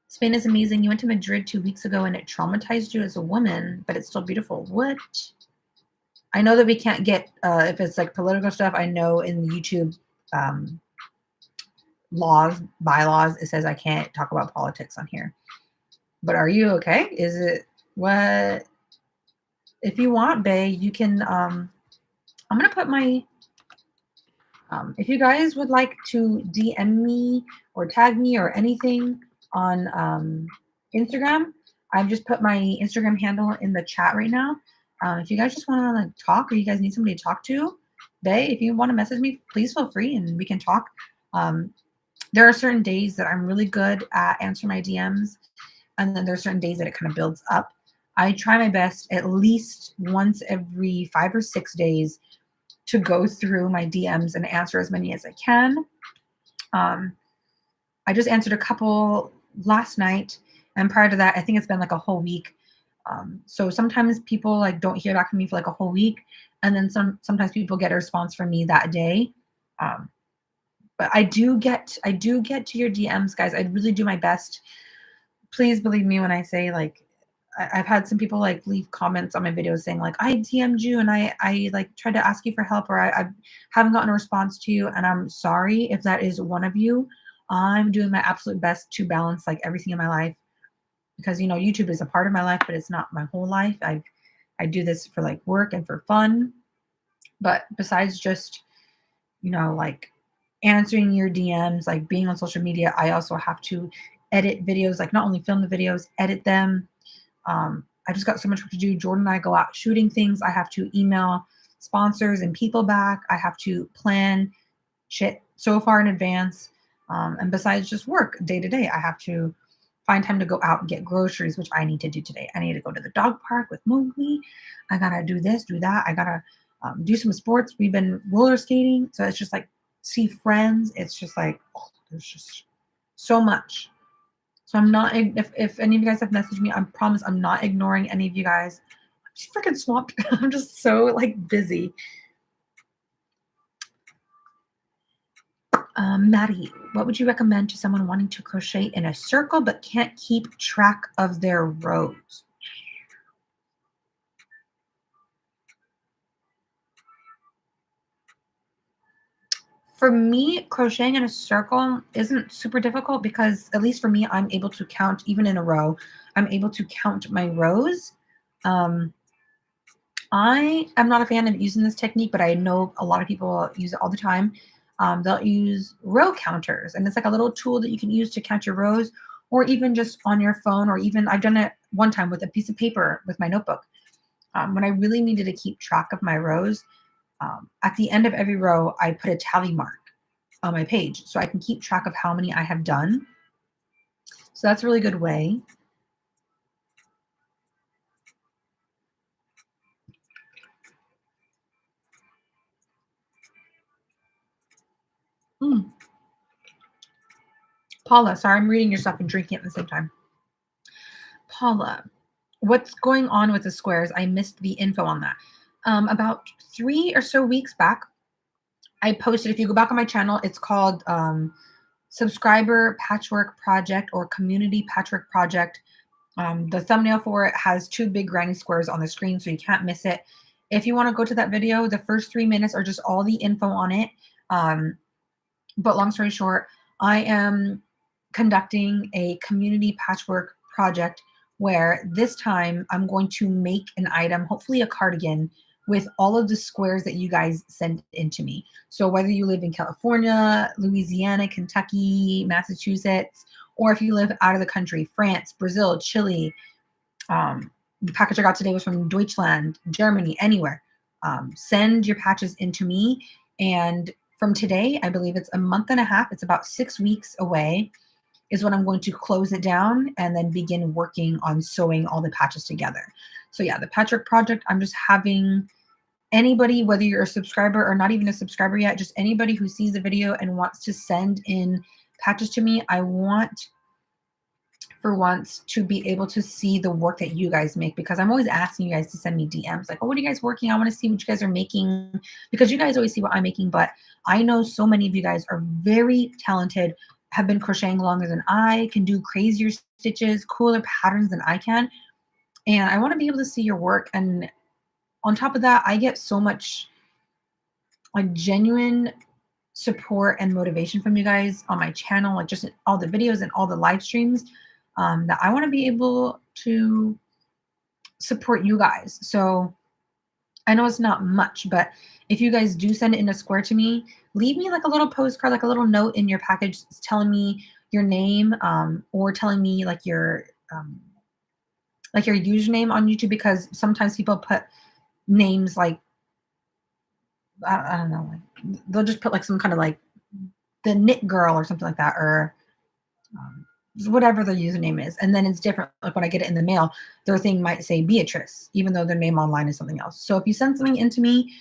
Spain is amazing. You went to Madrid 2 weeks ago and it traumatized you as a woman, but it's still beautiful. What? I know that we can't get, if it's like political stuff, I know in YouTube bylaws, it says I can't talk about politics on here. But are you okay? Is it what? If you want, Bay, you can, I'm going to put my, if you guys would like to DM me or tag me or anything on Instagram, I've just put my Instagram handle in the chat right now. If you guys just want to like talk, or you guys need somebody to talk to, Bay, if you want to message me, please feel free and we can talk. There are certain days that I'm really good at answering my DMs, and then there are certain days that it kind of builds up. I try my best at least once every 5 or 6 days to go through my DMs and answer as many as I can. I just answered a couple last night, and prior to that, I think it's been like a whole week. So sometimes people like don't hear back from me for like a whole week, and then sometimes people get a response from me that day. But I do get to your DMs, guys. I really do my best. Please believe me when I say, like, I've had some people like leave comments on my videos saying like, I DM'd you and I like tried to ask you for help, or I haven't gotten a response to you, and I'm sorry if that is one of you. I'm doing my absolute best to balance like everything in my life, because YouTube is a part of my life, but it's not my whole life. I do this for like work and for fun, but besides just like answering your DMs, like being on social media, I also have to edit videos, like not only film the videos, edit them. I just got so much work to do. Jordan and I go out shooting things. I have to email sponsors and people back. I have to plan shit so far in advance. And besides just work day to day, I have to find time to go out and get groceries, which I need to do today. I need to go to the dog park with Mowgli. I gotta do this, do that. I gotta do some sports. We've been roller skating. So it's just like see friends. It's just like, there's just so much. So I'm not, if any of you guys have messaged me, I promise I'm not ignoring any of you guys. I'm just freaking swamped. I'm just so like busy. Maddie, what would you recommend to someone wanting to crochet in a circle but can't keep track of their rows? For me, crocheting in a circle isn't super difficult because, at least for me, I'm able to count, even in a row, I'm able to count my rows. I am not a fan of using this technique, but I know a lot of people use it all the time. They'll use row counters, and it's like a little tool that you can use to count your rows, or even just on your phone, or even I've done it one time with a piece of paper with my notebook. When I really needed to keep track of my rows, at the end of every row, I put a tally mark on my page so I can keep track of how many I have done. So that's a really good way. Paula, sorry, I'm reading your stuff and drinking at the same time. Paula, what's going on with the squares? I missed the info on that. About 3 or so weeks back, I posted, if you go back on my channel, it's called Subscriber Patchwork Project or Community Patchwork Project. The thumbnail for it has 2 big granny squares on the screen, so you can't miss it. If you want to go to that video, the first 3 minutes are just all the info on it. But long story short, I am conducting a community patchwork project where this time I'm going to make an item, hopefully a cardigan, with all of the squares that you guys send in to me. So whether you live in California, Louisiana, Kentucky, Massachusetts, or if you live out of the country, France, Brazil, Chile, the package I got today was from Deutschland, Germany, anywhere. Send your patches into me. And from today, I believe it's a month and a half, it's about 6 weeks away, is when I'm going to close it down and then begin working on sewing all the patches together. So yeah, the patchwork project, I'm just having anybody, whether you're a subscriber or not even a subscriber yet, just anybody who sees the video and wants to send in patches to me, I want for once to be able to see the work that you guys make, because I'm always asking you guys to send me DMs like, oh, what are you guys working? I want to see what you guys are making, because you guys always see what I'm making, but I know so many of you guys are very talented, have been crocheting longer than I can, do crazier stitches, cooler patterns than I can. And I want to be able to see your work. And on top of that, I get so much like genuine support and motivation from you guys on my channel, like just all the videos and all the live streams, that I want to be able to support you guys. So I know it's not much, but if you guys do send it in a square to me, leave me like a little postcard, like a little note in your package telling me your name, or telling me like your username on YouTube, because sometimes people put names like I don't know, like they'll just put like some kind of like the knit girl or something like that, or um, whatever the username is, and then it's different. Like when I get it in the mail, their thing might say Beatrice, even though their name online is something else. So if you send something into me,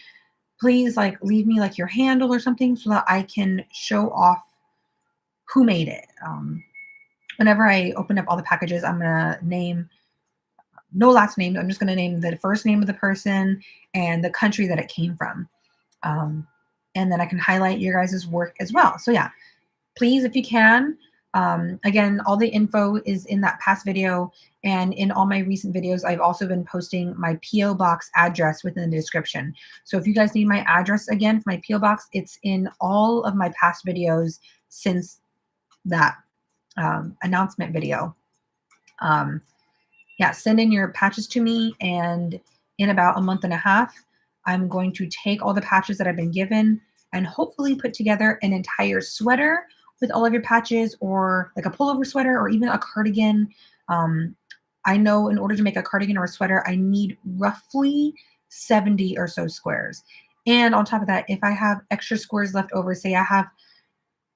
please like leave me like your handle or something so that I can show off who made it. Whenever I open up all the packages, I'm gonna name no last names. I'm just gonna name the first name of the person and the country that it came from. And then I can highlight your guys' work as well. So yeah, please, if you can, again, all the info is in that past video, and in all my recent videos, I've also been posting my PO box address within the description. So if you guys need my address again for my PO box, it's in all of my past videos since that announcement video. Yeah, send in your patches to me, and in about a month and a half, I'm going to take all the patches that I've been given and hopefully put together an entire sweater with all of your patches, or like a pullover sweater, or even a cardigan. I know in order to make a cardigan or a sweater, I need roughly 70 or so squares. And on top of that, if I have extra squares left over, say I have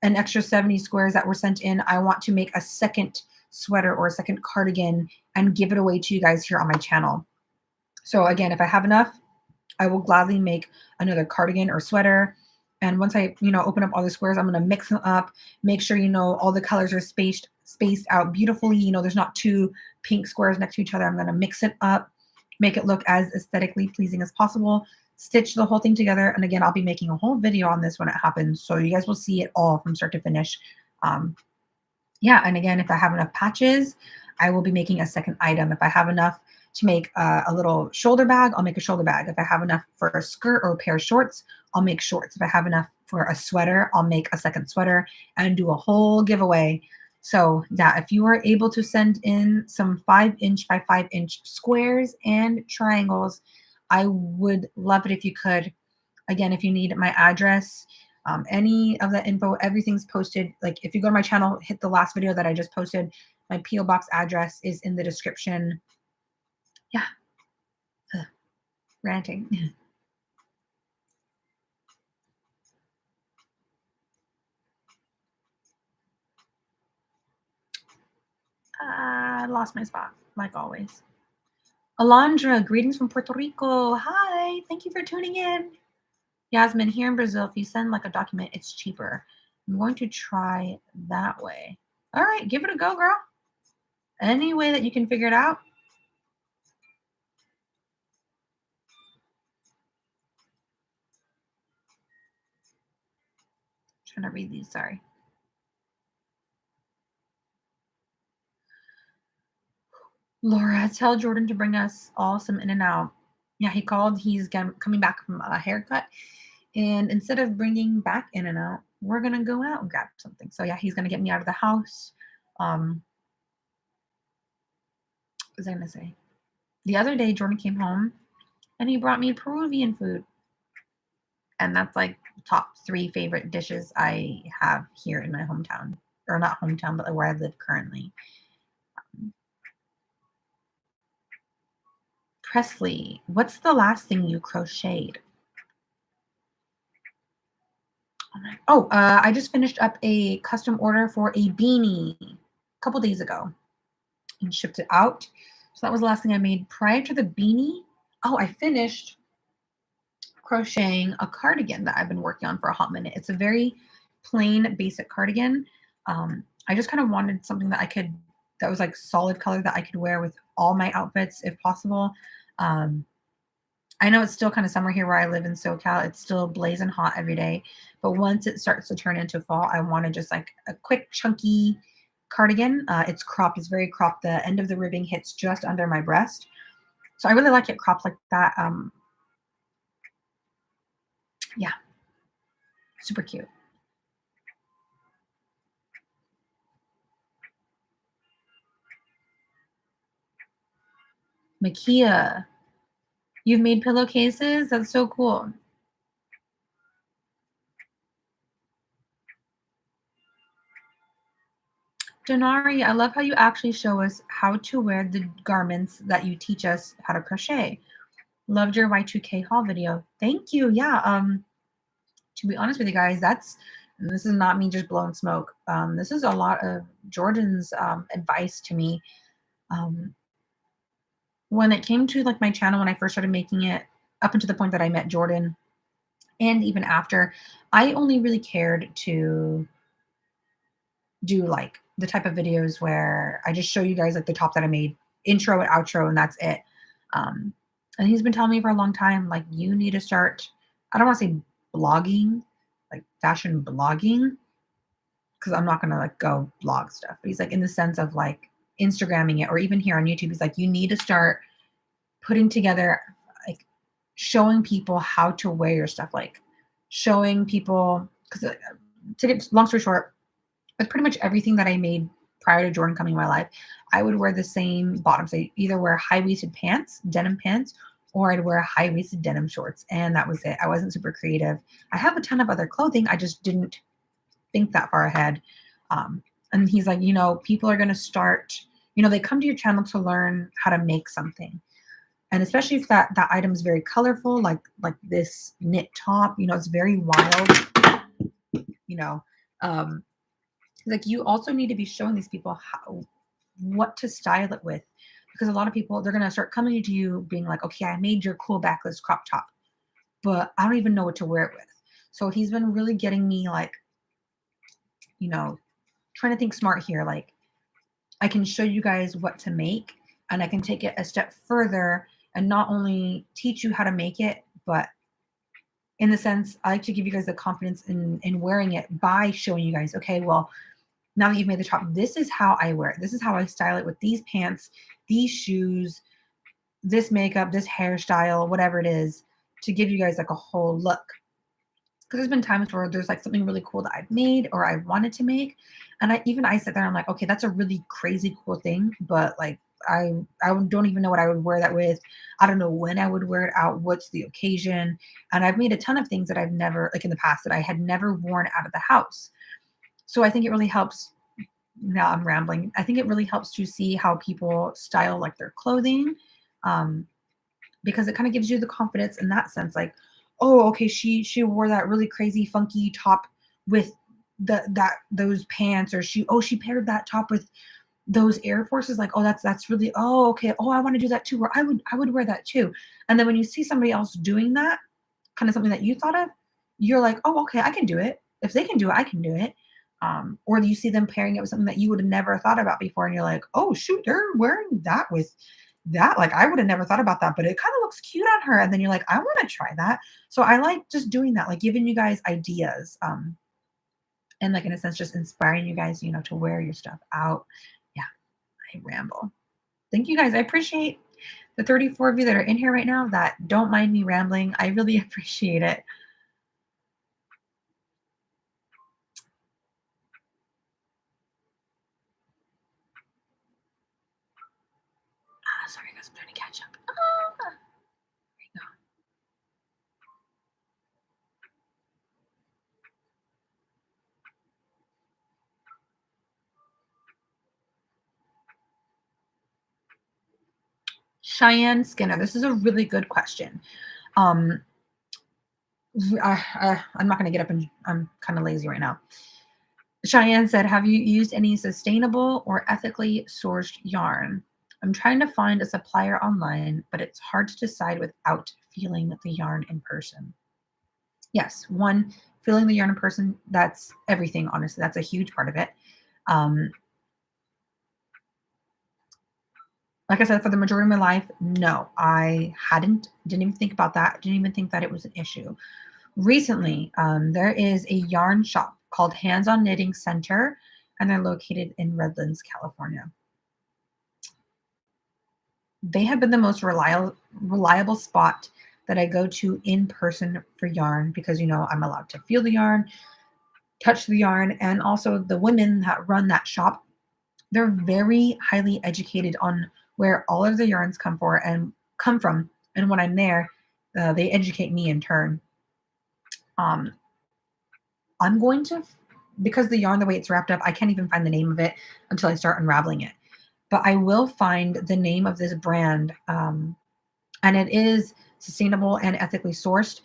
an extra 70 squares that were sent in, I want to make a second sweater or a second cardigan and give it away to you guys here on my channel. So again, if I have enough, I will gladly make another cardigan or sweater. And once I, open up all the squares, I'm going to mix them up, make sure, all the colors are spaced out beautifully. There's not 2 pink squares next to each other. I'm going to mix it up, make it look as aesthetically pleasing as possible, stitch the whole thing together. And again, I'll be making a whole video on this when it happens, so you guys will see it all from start to finish. Yeah, and again, if I have enough patches, I will be making a second item. If I have enough to make a little shoulder bag, I'll make a shoulder bag. If I have enough for a skirt or a pair of shorts, I'll make shorts. If I have enough for a sweater, I'll make a second sweater and do a whole giveaway. So yeah, if you are able to send in some 5-inch by 5-inch squares and triangles, I would love it if you could. Again, if you need my address, any of that info, everything's posted. Like if you go to my channel, hit the last video that I just posted, my PO box address is in the description. Yeah. Ranting. I lost my spot, like always. Alondra, greetings from Puerto Rico. Hi, thank you for tuning in. Yasmin, here in Brazil, if you send like a document, it's cheaper. I'm going to try that way. All right, give it a go, girl. Any way that you can figure it out. Trying to read these, sorry. Laura, tell Jordan to bring us all some In and Out. Yeah, he called. He's coming back from a haircut. And instead of bringing back In and Out, we're going to go out and grab something. So, yeah, he's going to get me out of the house. What was I going to say? The other day, Jordan came home and he brought me Peruvian food. And that's like top 3 favorite dishes I have here in my hometown. Or not hometown, but where I live currently. Presley, what's the last thing you crocheted? I just finished up a custom order for a beanie a couple days ago and shipped it out. So that was the last thing I made. Prior to the beanie, I finished crocheting a cardigan that I've been working on for a hot minute. It's a very plain, basic cardigan. I just kind of wanted something that was like solid color that I could wear with all my outfits if possible. I know it's still kind of summer here where I live in SoCal. It's still blazing hot every day. But once it starts to turn into fall, I wanted just like a quick, chunky cardigan. It's cropped. It's very cropped. The end of the ribbing hits just under my breast. So I really like it cropped like that. Yeah, super cute. Makia, you've made pillowcases? That's so cool. Denari, I love how you actually show us how to wear the garments that you teach us how to crochet. Loved your Y2K haul video. Thank you. Yeah. To be honest with you guys, this is not me just blowing smoke. This is a lot of Jordan's advice to me. When it came to like my channel, when I first started making it, up until the point that I met Jordan, and even after, I only really cared to do like the type of videos where I just show you guys like the top that I made, intro and outro, and that's it. And he's been telling me for a long time, like, you need to start, I don't want to say blogging, like fashion blogging, because I'm not gonna like go blog stuff. But he's like in the sense of like Instagramming it, or even here on YouTube, he's like, you need to start putting together, like showing people how to wear your stuff, like showing people, because to get long story short, with pretty much everything that I made prior to Jordan coming in my life, I would wear the same bottoms. I either wear high-waisted pants, denim pants, or I'd wear high-waisted denim shorts. And that was it. I wasn't super creative. I have a ton of other clothing. I just didn't think that far ahead. And he's like, people are going to start, they come to your channel to learn how to make something. And especially if that item is very colorful, like this knit top, it's very wild, like you also need to be showing these people what to style it with, because a lot of people, they're going to start coming to you being like, okay, I made your cool backless crop top, but I don't even know what to wear it with. So he's been really getting me like, trying to think smart here. Like, I can show you guys what to make, and I can take it a step further and not only teach you how to make it, but in the sense, I like to give you guys the confidence in wearing it by showing you guys, okay, well, now that you've made the top, this is how I wear it. This is how I style it with these pants, these shoes, this makeup, this hairstyle, whatever it is, to give you guys like a whole look. Because there's been times where there's like something really cool that I've made or I wanted to make, and I sit there and I'm like, okay, that's a really crazy cool thing, but like I don't even know what I would wear that with. I don't know when I would wear it out. What's the occasion? And I've made a ton of things that I've never, like in the past, that I had never worn out of the house. So I think it really helps. Now I'm rambling. I think it really helps to see how people style like their clothing, because it kind of gives you the confidence in that sense. Like, oh, okay, she wore that really crazy funky top with those pants, or she paired that top with those Air Forces. Like, oh, that's really, oh, okay, oh, I want to do that too, or I would wear that too. And then when you see somebody else doing that, kind of something that you thought of, you're like, oh, okay, I can do it. If they can do it, I can do it. Or you see them pairing it with something that you would have never thought about before, and you're like, oh shoot, they're wearing that with that. Like I would have never thought about that, but it kind of looks cute on her. And then you're like, I want to try that. So I like just doing that, like giving you guys ideas. And like in a sense, just inspiring you guys, to wear your stuff out. Yeah, I ramble. Thank you guys. I appreciate the 34 of you that are in here right now that don't mind me rambling. I really appreciate it. Sorry guys, I'm trying to catch up. There you go. Cheyenne Skinner, this is a really good question. Um, I'm not going to get up and I'm kind of lazy right now. Cheyenne said, have you used any sustainable or ethically sourced yarn? I'm trying to find a supplier online, but it's hard to decide without feeling the yarn in person. Yes, one, feeling the yarn in person, that's everything, honestly. That's a huge part of it. Um, like I said, for the majority of my life, no, didn't even think about that. Didn't even think that it was an issue. Recently, there is a yarn shop called Hands on Knitting Center, and they're located in Redlands, California. They have been the most reliable spot that I go to in person for yarn because, I'm allowed to feel the yarn, touch the yarn, and also the women that run that shop, they're very highly educated on where all of the yarns come from. And when I'm there, they educate me in turn. Um, I'm going to, because the yarn, the way it's wrapped up, I can't even find the name of it until I start unraveling it. But I will find the name of this brand, and it is sustainable and ethically sourced.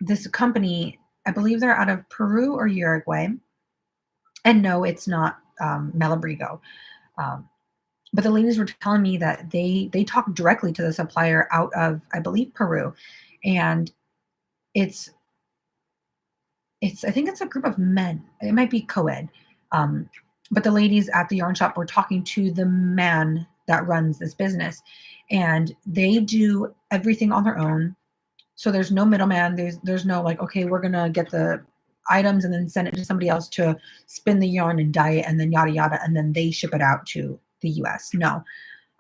This company, I believe they're out of Peru or Uruguay. And no, it's not Malabrigo. Um, but the ladies were telling me that they talk directly to the supplier out of, I believe, Peru, and it's I think it's a group of men. It might be co-ed. But the ladies at the yarn shop were talking to the man that runs this business, and they do everything on their own. So there's no middleman. There's no like, okay, we're gonna get the items and then send it to somebody else to spin the yarn and dye it and then yada yada, and then they ship it out to the US. No.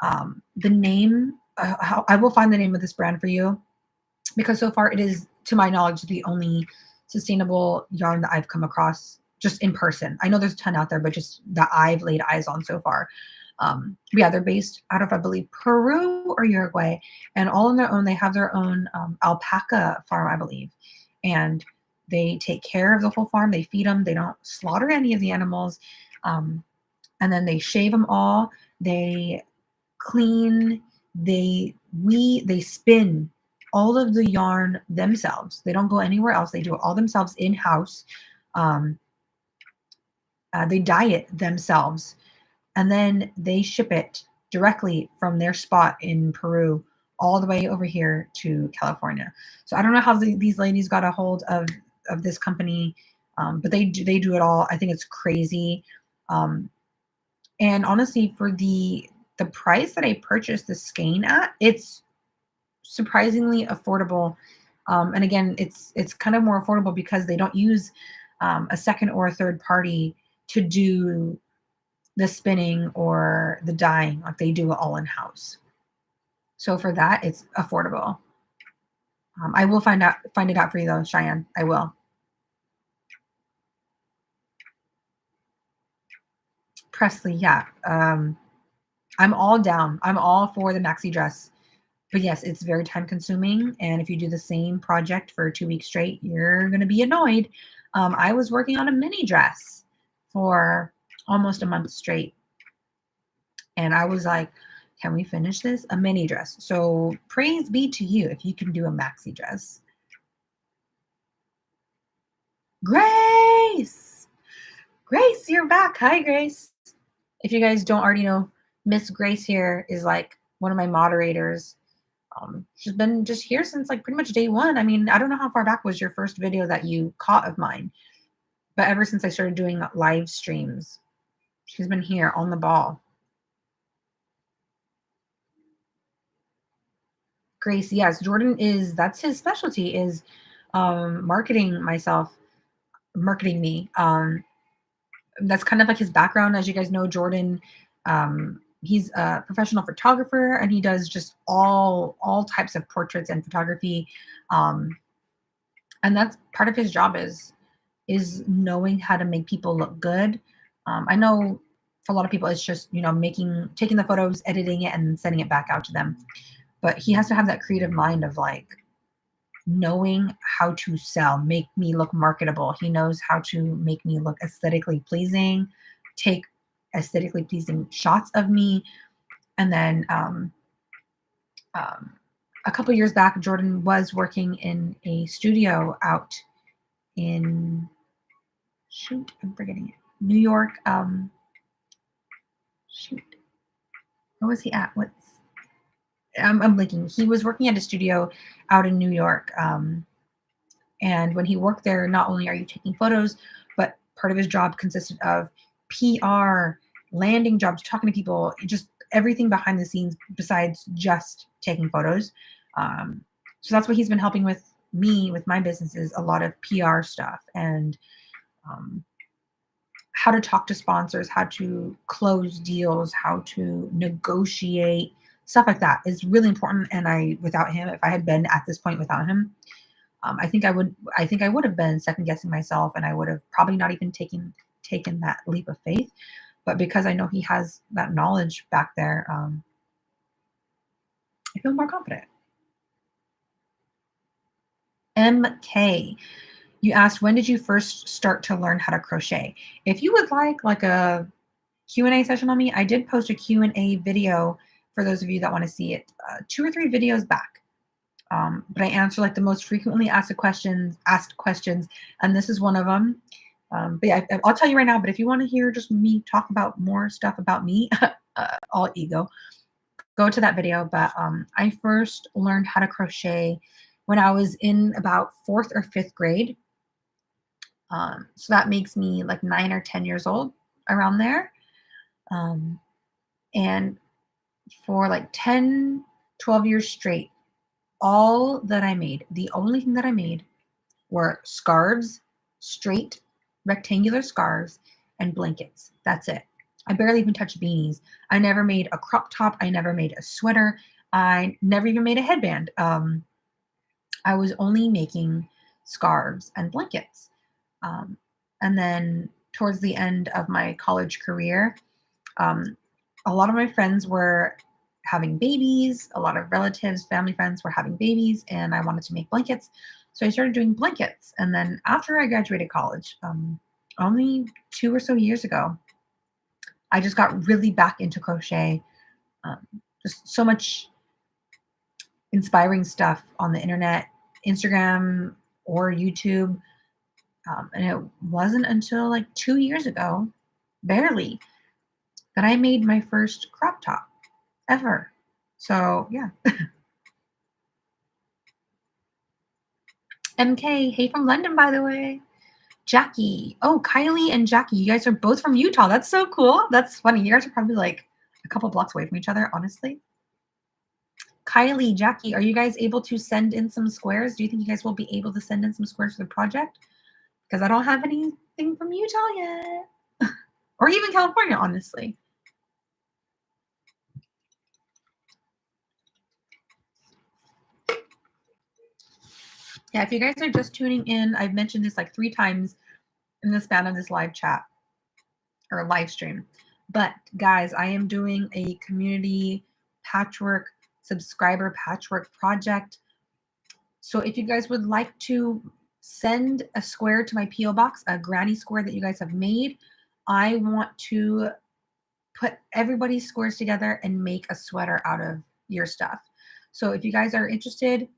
The name, I will find the name of this brand for you, because so far it is, to my knowledge, the only sustainable yarn that I've come across just in person. I know there's a ton out there, but just that I've laid eyes on so far. Yeah, they're based out of, I believe, Peru or Uruguay, and all on their own. They have their own alpaca farm, I believe, and they take care of the whole farm. They feed them. They don't slaughter any of the animals, and then they shave them all. They clean. They spin all of the yarn themselves. They don't go anywhere else. They do it all themselves in house. Um, they dye it themselves, and then they ship it directly from their spot in Peru all the way over here to California. So I don't know how these ladies got a hold of this company, but they do it all. I think it's crazy. And honestly, for the price that I purchased the skein at, it's surprisingly affordable. And again, it's kind of more affordable because they don't use a second or a third party to do the spinning or the dyeing. Like they do it all in house. So for that, it's affordable. I will find it out for you though, Cheyenne. I will. Presley, yeah. I'm all down. I'm all for the maxi dress. But yes, it's very time consuming. And if you do the same project for 2 weeks straight, you're going to be annoyed. I was working on a mini dress for almost a month straight. And I was like, can we finish this? A mini dress. So praise be to you if you can do a maxi dress. Grace! Grace, you're back. Hi, Grace. If you guys don't already know, Miss Grace here is like one of my moderators. She's been just here since like pretty much day one. I mean, I don't know how far back was your first video that you caught of mine. But ever since I started doing live streams, she's been here on the ball. Grace, yes, Jordan that's his specialty, is marketing me. That's kind of like his background. As you guys know, Jordan, he's a professional photographer, and he does just all types of portraits and photography. Um, and that's part of his job, is knowing how to make people look good. I know for a lot of people, it's just, taking the photos, editing it, and sending it back out to them. But he has to have that creative mind of like knowing how to sell, make me look marketable. He knows how to make me look aesthetically pleasing, take aesthetically pleasing shots of me. And then a couple years back, Jordan was working in a studio out in, shoot, I'm forgetting it, New York. Shoot, where was he at? I'm blinking. He was working at a studio out in New York. And when he worked there, not only are you taking photos, but part of his job consisted of PR, landing jobs, talking to people, just everything behind the scenes besides just taking photos. So that's what he's been helping with me with my businesses, a lot of PR stuff, and how to talk to sponsors, how to close deals, how to negotiate, stuff like that is really important. And without him, if I had been at this point without him, I think I would have been second guessing myself, and I would have probably not even taken that leap of faith. But because I know he has that knowledge back there, I feel more confident. MK, you asked, when did you first start to learn how to crochet? If you would like a Q&A session on me, I did post a Q&A video for those of you that want to see it 2 or 3 videos back. But I answer like the most frequently asked questions, and this is one of them. But yeah, I'll tell you right now. But if you want to hear just me talk about more stuff about me, all ego, go to that video. But I first learned how to crochet when I was in about 4th or 5th grade. So that makes me like 9 or 10 years old, around there. And for like 10, 12 years straight, all that I made, the only thing that I made were scarves, straight rectangular scarves, and blankets. That's it. I barely even touched beanies. I never made a crop top. I never made a sweater. I never even made a headband. I was only making scarves and blankets. And then towards the end of my college career, a lot of my friends were having babies. A lot of relatives, family friends were having babies, and I wanted to make blankets. So I started doing blankets. And then after I graduated college, only 2 or so years ago, I just got really back into crochet. Just so much inspiring stuff on the internet, Instagram or YouTube. And it wasn't until like 2 years ago, barely, that I made my first crop top ever. So yeah. MK, hey from London, by the way. Jackie. Oh, Kylie and Jackie, you guys are both from Utah. That's so cool. That's funny. You guys are probably like a couple blocks away from each other, honestly. Kylie, Jackie, are you guys able to send in some squares? Do you think you guys will be able to send in some squares for the project? Because I don't have anything from Utah yet. Or even California, honestly. Yeah, if you guys are just tuning in, I've mentioned this like 3 times in the span of this live chat or live stream. But guys, I am doing a community patchwork, subscriber patchwork project. So if you guys would like to send a square to my P.O. box, a granny square that you guys have made, I want to put everybody's squares together and make a sweater out of your stuff. So if you guys are interested,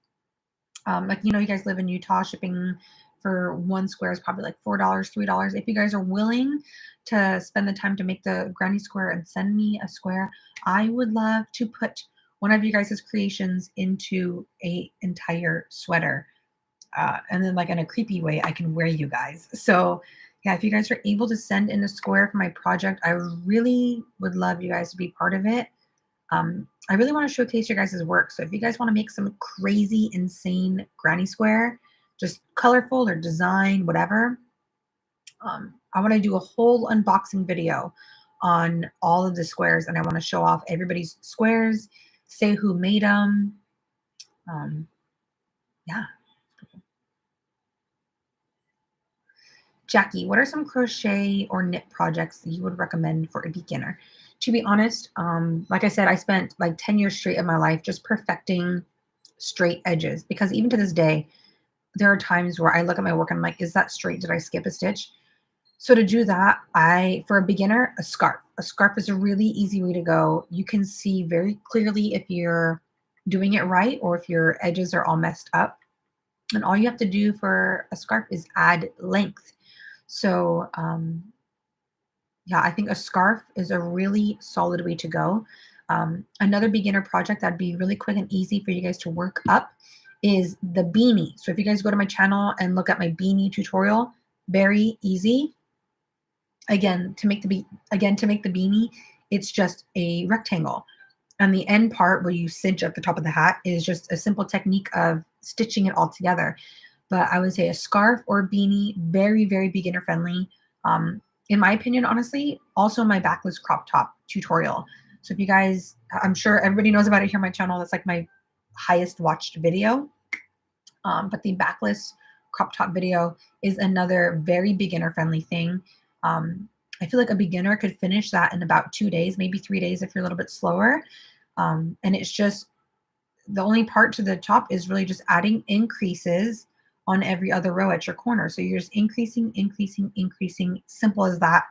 like, you guys live in Utah, shipping for 1 square is probably like $4, $3. If you guys are willing to spend the time to make the granny square and send me a square, I would love to put one of you guys' creations into a entire sweater. And then like in a creepy way, I can wear you guys. So Yeah, if you guys are able to send in a square for my project, I really would love you guys to be part of it. I really want to showcase your guys' work. So if you guys want to make some crazy, insane granny square, just colorful or design, whatever, I want to do a whole unboxing video on all of the squares, and I want to show off everybody's squares, say who made them. Um, yeah. Jackie, what are some crochet or knit projects that you would recommend for a beginner? To be honest, like I said, I spent like 10 years straight of my life just perfecting straight edges, because even to this day, there are times where I look at my work and I'm like, is that straight? Did I skip a stitch? So to do that, for a beginner, a scarf. A scarf is a really easy way to go. You can see very clearly if you're doing it right or if your edges are all messed up. And all you have to do for a scarf is add length. So yeah, I think a scarf is a really solid way to go. Another beginner project that'd be really quick and easy for you guys to work up is the beanie. So if you guys go to my channel and look at my beanie tutorial, very easy. Again, to make the beanie, it's just a rectangle. And the end part where you cinch at the top of the hat is just a simple technique of stitching it all together. But I would say a scarf or a beanie, very, very beginner friendly. In my opinion, honestly, also my backless crop top tutorial. So if you guys, I'm sure everybody knows about it here on my channel. That's like my highest watched video. But the backless crop top video is another very beginner friendly thing. I feel like a beginner could finish that in about 2 days, maybe 3 days if you're a little bit slower. And it's just, the only part to the top is really just adding increases on every other row at your corner. So you're just increasing, increasing, increasing. Simple as that.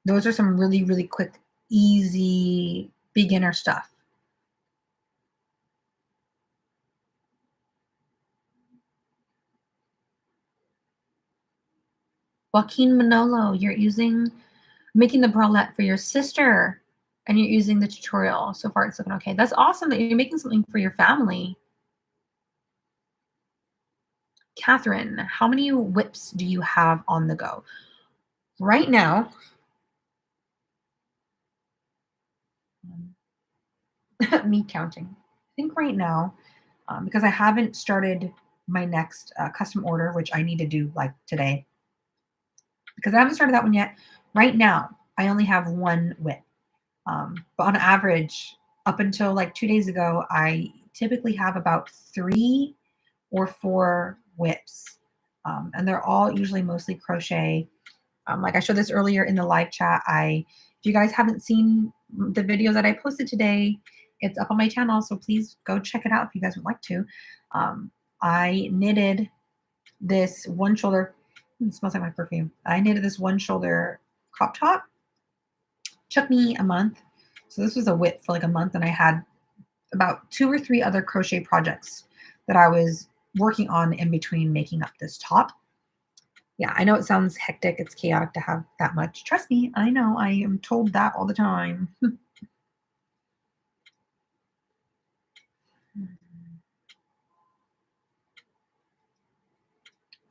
Those are some really, really quick, easy beginner stuff. Joaquin Manolo, you're making the bralette for your sister and you're using the tutorial. So far it's looking okay. That's awesome that you're making something for your family. Catherine, how many whips do you have on the go? Right now, me counting. I think right now, because I haven't started my next custom order, which I need to do like today, because I haven't started that one yet. Right now, I only have one whip. But on average, up until like 2 days ago, I typically have about 3 or 4 whips. And they're all usually mostly crochet. Like I showed this earlier in the live chat. If you guys haven't seen the video that I posted today, it's up on my channel. So please go check it out if you guys would like to. I knitted this one shoulder, it smells like my perfume. I knitted this one shoulder crop top. Took me a month. So this was a whip for like a month, and I had about 2 or 3 other crochet projects that I was working on in between making up this top. Yeah, I know it sounds hectic. It's chaotic to have that much. Trust me, I know. I am told that all the time.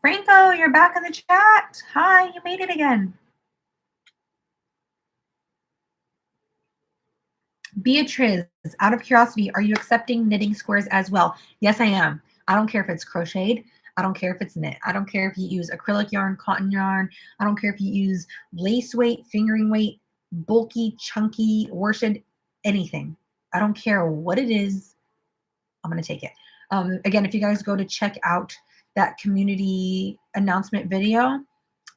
Franco, you're back in the chat. Hi, you made it again. Beatrice, out of curiosity, are you accepting knitting squares as well? Yes, I am. I don't care if it's crocheted. I don't care if it's knit. I don't care if you use acrylic yarn, cotton yarn. I don't care if you use lace weight, fingering weight, bulky, chunky, worsted, anything. I don't care what it is. I'm going to take it. Again, if you guys go to check out that community announcement video,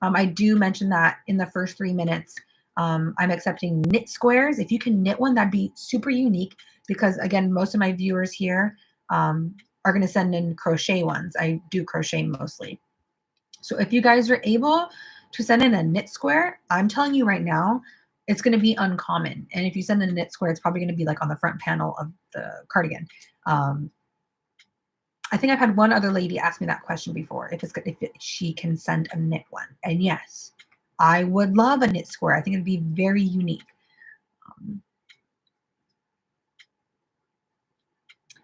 I do mention that in the first 3 minutes. I'm accepting knit squares. If you can knit one, that'd be super unique, because again, most of my viewers here are going to send in crochet ones. I do crochet mostly. So if you guys are able to send in a knit square, I'm telling you right now, it's going to be uncommon. And if you send in a knit square, it's probably going to be like on the front panel of the cardigan. I think I've had one other lady ask me that question before, if she can send a knit one. And yes, I would love a knit square. I think it'd be very unique.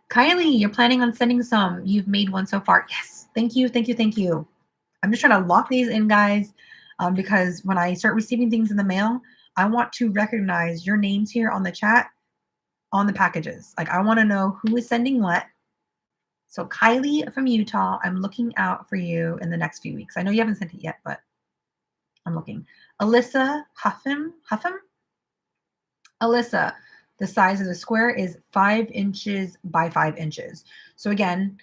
Kylie, you're planning on sending some. You've made one so far. Yes. Thank you. Thank you. Thank you. I'm just trying to lock these in, guys. because when I start receiving things in the mail, I want to recognize your names here on the chat, on the packages. Like, I want to know who is sending what. So Kylie from Utah, I'm looking out for you in the next few weeks. I know you haven't sent it yet, but I'm looking. Alyssa Huffam. Alyssa, the size of the square is 5 inches by 5 inches. So again,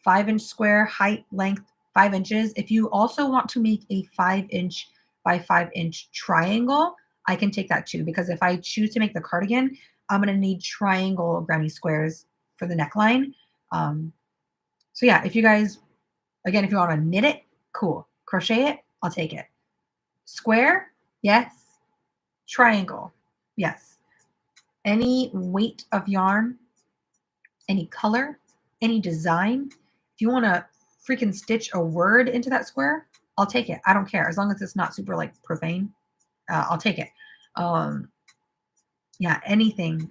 5-inch square, height, length, 5 inches. If you also want to make a 5-inch by 5-inch triangle, I can take that too, because if I choose to make the cardigan, I'm going to need triangle granny squares for the neckline. So yeah, if you guys, again, if you want to knit it, cool. Crochet it, I'll take it. Square, yes. Triangle, yes. Any weight of yarn, any color, any design. If you want to freaking stitch a word into that square, I'll take it. I don't care. As long as it's not super like profane, I'll take it. Yeah, anything.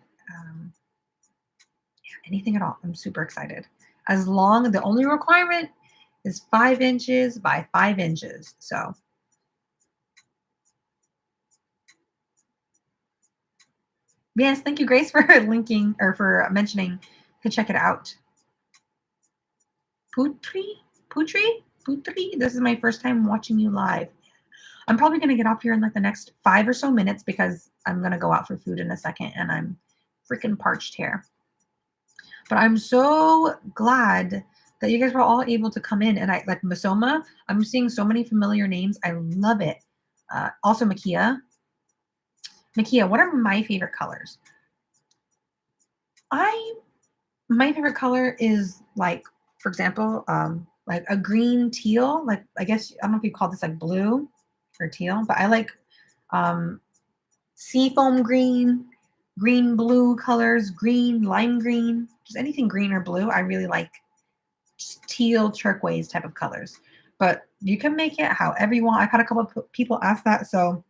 Anything at all. I'm super excited. As long, the only requirement is 5 inches by 5 inches. So yes, thank you, Grace, for linking or for mentioning to check it out. Putri? This is my first time watching you live. I'm probably going to get off here in like the next 5 or so minutes because I'm going to go out for food in a second and I'm freaking parched here. But I'm so glad that you guys were all able to come in. And I like Masoma. I'm seeing so many familiar names. I love it. Also Makia. Makia, what are my favorite colors? My favorite color is like, for example, like a green teal. Like, I guess, I don't know if you call this like blue or teal, but I like seafoam green, green blue colors, green, lime green, just anything green or blue. I really like just teal, turquoise type of colors. But you can make it however you want. I've had a couple of people ask that, so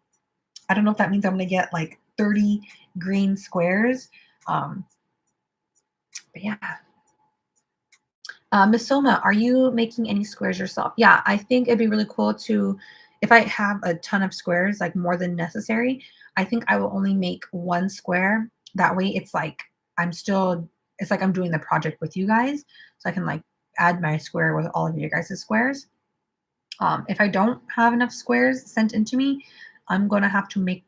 I don't know if that means I'm going to get like 30 green squares. But yeah. Miss Soma, are you making any squares yourself? Yeah, I think it'd be really cool to, if I have a ton of squares, like more than necessary, I think I will only make one square. That way it's like it's like I'm doing the project with you guys. So I can like add my square with all of you guys' squares. If I don't have enough squares sent into me, I'm going to have to make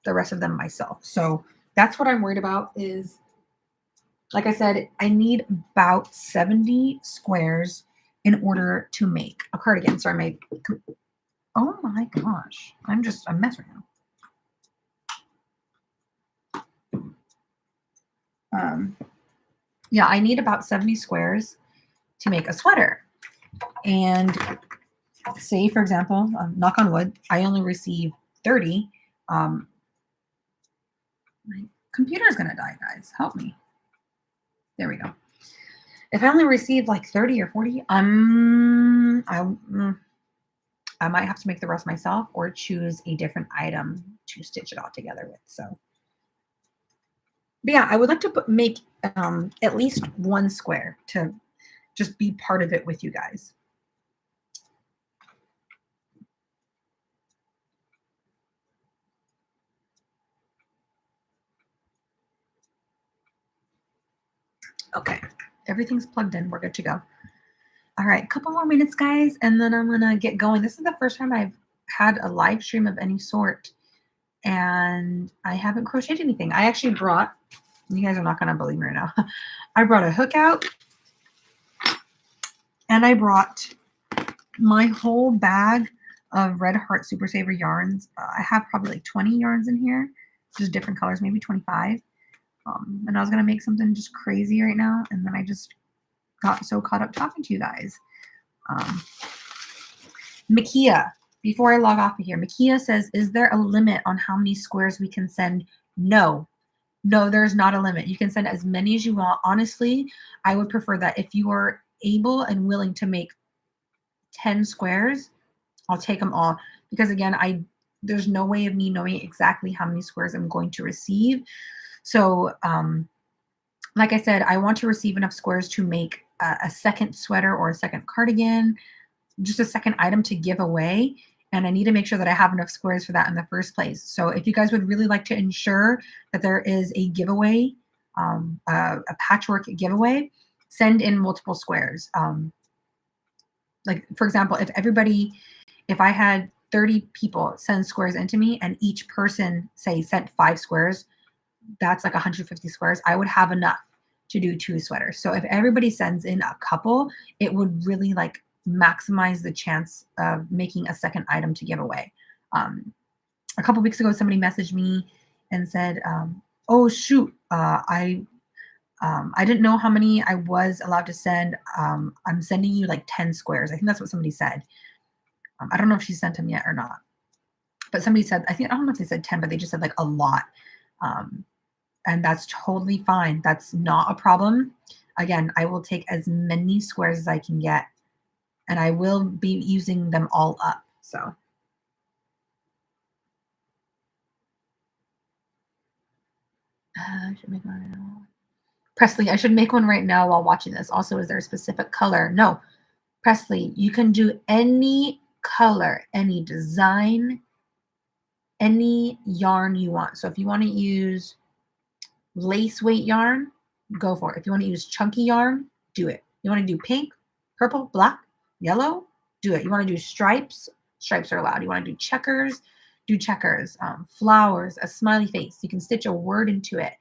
the rest of them myself. So that's what I'm worried about is, like I said, I need about 70 squares in order to make a cardigan. Sorry, oh my gosh, I'm just a mess right now. Yeah, I need about 70 squares to make a sweater. And say, for example, knock on wood, I only receive 30. My computer's gonna die, guys. Help me. There we go. If I only receive like 30 or 40, I might have to make the rest myself or choose a different item to stitch it all together with. So, but yeah, I would like to make at least one square to just be part of it with you guys. Okay, everything's plugged in. We're good to go. All right, a couple more minutes, guys, and then I'm gonna get going. This is the first time I've had a live stream of any sort, and I haven't crocheted anything. I actually brought, you guys are not gonna believe me right now, I brought a hook out, and I brought my whole bag of Red Heart Super Saver yarns. I have probably like 20 yarns in here, just different colors, maybe 25. And I was gonna make something just crazy right now, and then I just got so caught up talking to you guys. Makia, before I log off of here, Makia says, is there a limit on how many squares we can send? No, there's not a limit. You can send as many as you want. Honestly, I would prefer that if you are able and willing to make 10 squares, I'll take them all, because again, there's no way of me knowing exactly how many squares I'm going to receive. So, like I said, I want to receive enough squares to make a second sweater or a second cardigan, just a second item to give away. and I need to make sure that I have enough squares for that in the first place. So if you guys would really like to ensure that there is a giveaway, a patchwork giveaway, send in multiple squares. Like for example, if I had 30 people send squares into me and each person say sent 5 squares, that's like 150 squares. I would have enough to do 2 sweaters. So if everybody sends in a couple, it would really like maximize the chance of making a second item to give away. A couple weeks ago, somebody messaged me and said, "Oh shoot, I didn't know how many I was allowed to send. I'm sending you like 10 squares." I think that's what somebody said. I don't know if she sent them yet or not, but somebody said, I don't know if they said 10, but they just said like a lot. Um, and that's totally fine. That's not a problem. Again, I will take as many squares as I can get, and I will be using them all up. So I should make one now. Presley, I should make one right now while watching this. Also, is there a specific color? No, Presley, you can do any color, any design, any yarn you want. So if you want to use lace weight yarn, go for it. If you want to use chunky yarn, do it. You want to do pink, purple, black, yellow, do it. You want to do stripes, stripes are allowed. You want to do checkers, do checkers. Flowers, a smiley face. You can stitch a word into it.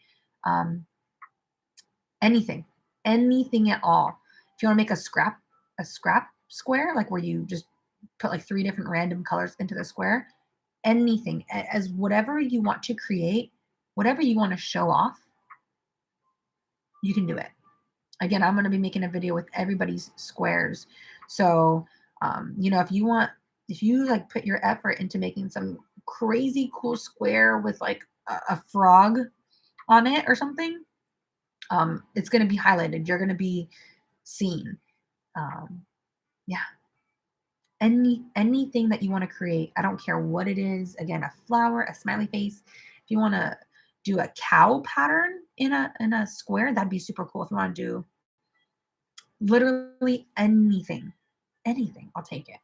Anything, anything at all. If you want to make a scrap square, like where you just put like 3 different random colors into the square, anything, as whatever you want to create, whatever you want to show off, you can do it. Again, I'm going to be making a video with everybody's squares. So, if you like put your effort into making some crazy cool square with like a frog on it or something, it's going to be highlighted. You're going to be seen. Yeah. Anything that you want to create, I don't care what it is. Again, a flower, a smiley face. If you want to do a cow pattern in a square, that'd be super cool. If you want to do literally anything, I'll take it.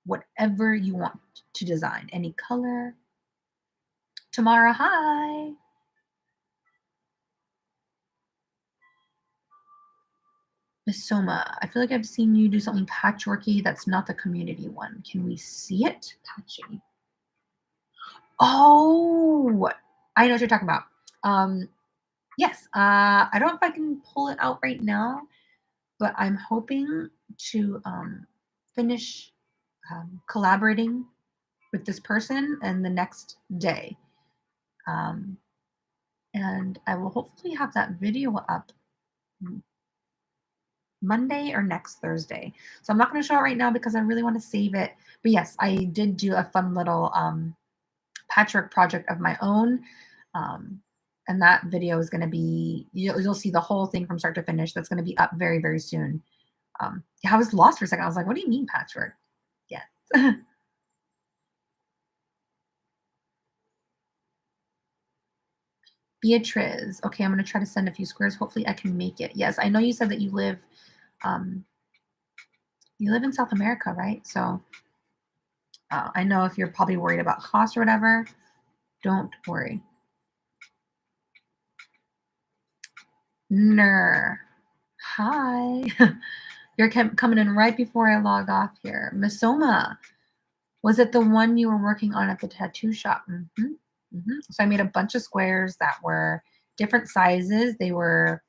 Whatever you want to design, any color. Tamara, hi. Miss Soma, I feel like I've seen you do something patchworky that's not the community one. Can we see it? Patchy. Oh, I know what you're talking about. Yes, I don't know if I can pull it out right now, but I'm hoping to finish collaborating with this person and the next day. And I will hopefully have that video up Monday or next Thursday. So I'm not going to show it right now because I really want to save it. But yes, I did do a fun little patchwork project of my own. And that video is going to be, you'll see the whole thing from start to finish. That's going to be up very, very soon. I was lost for a second. I was like, what do you mean patchwork? Yes. Beatrice. Okay, I'm going to try to send a few squares. Hopefully I can make it. Yes, I know you said that you live in South America, right? So I know if you're probably worried about cost or whatever, don't worry. Ner. Hi. You're coming in right before I log off here. Misoma. Was it the one you were working on at the tattoo shop? So I made a bunch of squares that were different sizes. They were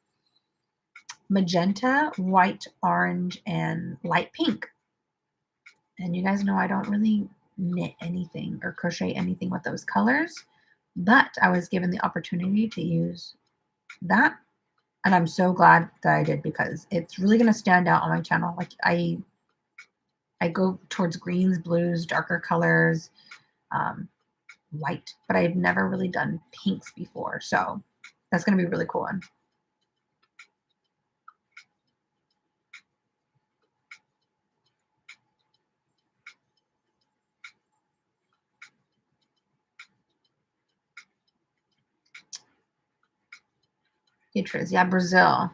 magenta, white, orange, and light pink. And you guys know I don't really knit anything or crochet anything with those colors, but I was given the opportunity to use that. And I'm so glad that I did because it's really going to stand out on my channel. Like I go towards greens, blues, darker colors, white, but I've never really done pinks before. So that's going to be a really cool one. Beatrice, yeah, Brazil.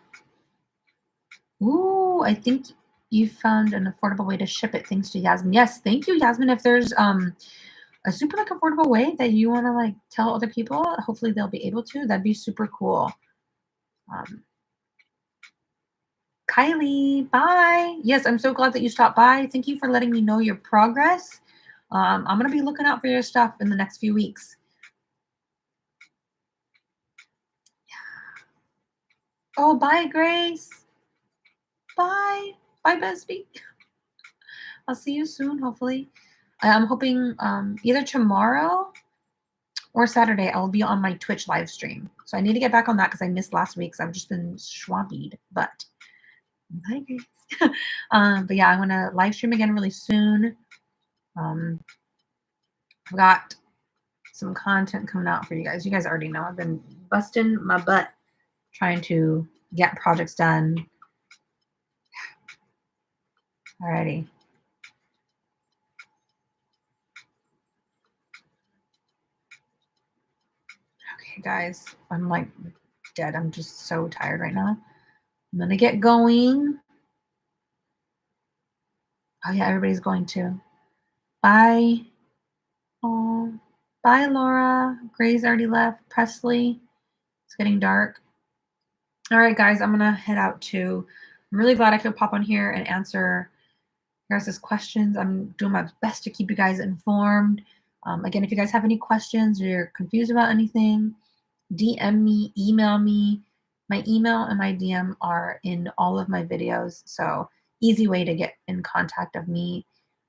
Ooh, I think You found an affordable way to ship it thanks to Yasmin. Yes, thank you, Yasmin. If there's a super like affordable way that you want to like tell other people, hopefully they'll be able to. That'd be super cool. Um, Kylie, bye. Yes, I'm so glad that you stopped by. Thank you for letting me know your progress. I'm gonna be looking out for your stuff in the next few weeks. Oh, bye, Grace. Bye. Bye, bestie. I'll see you soon, hopefully. I'm hoping either tomorrow or Saturday I'll be on my Twitch live stream. So I need to get back on that because I missed last week because I've just been swampied. But bye, Grace. But yeah, I'm gonna live stream again really soon. I've got some content coming out for you guys. You guys already know I've been busting my butt trying to get projects done. Alrighty. Okay, guys, I'm like dead. I'm just so tired right now. I'm gonna get going. Oh yeah, everybody's going to. Bye. Oh, bye, Laura. Gray's already left. Presley. It's getting dark. All right, guys, I'm gonna head out too. I'm really glad I could pop on here and answer your guys' questions. I'm doing my best to keep you guys informed. Again, if you guys have any questions or you're confused about anything, DM me, email me. My email and my DM are in all of my videos, so easy way to get in contact of me.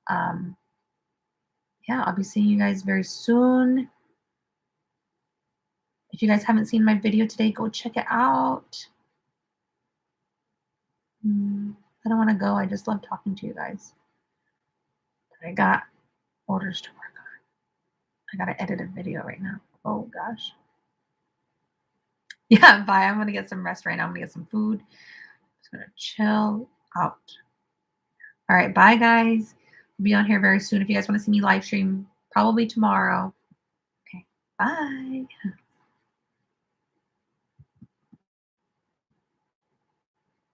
Yeah, I'll be seeing you guys very soon. If you guys haven't seen my video today, go check it out. I don't want to go. I just love talking to you guys. But I got orders to work on. I got to edit a video right now. Oh, gosh. Yeah, bye. I'm going to get some rest right now. I'm going to get some food. Just going to chill out. All right, bye, guys. I'll be on here very soon. If you guys want to see me live stream, probably tomorrow. Okay, bye.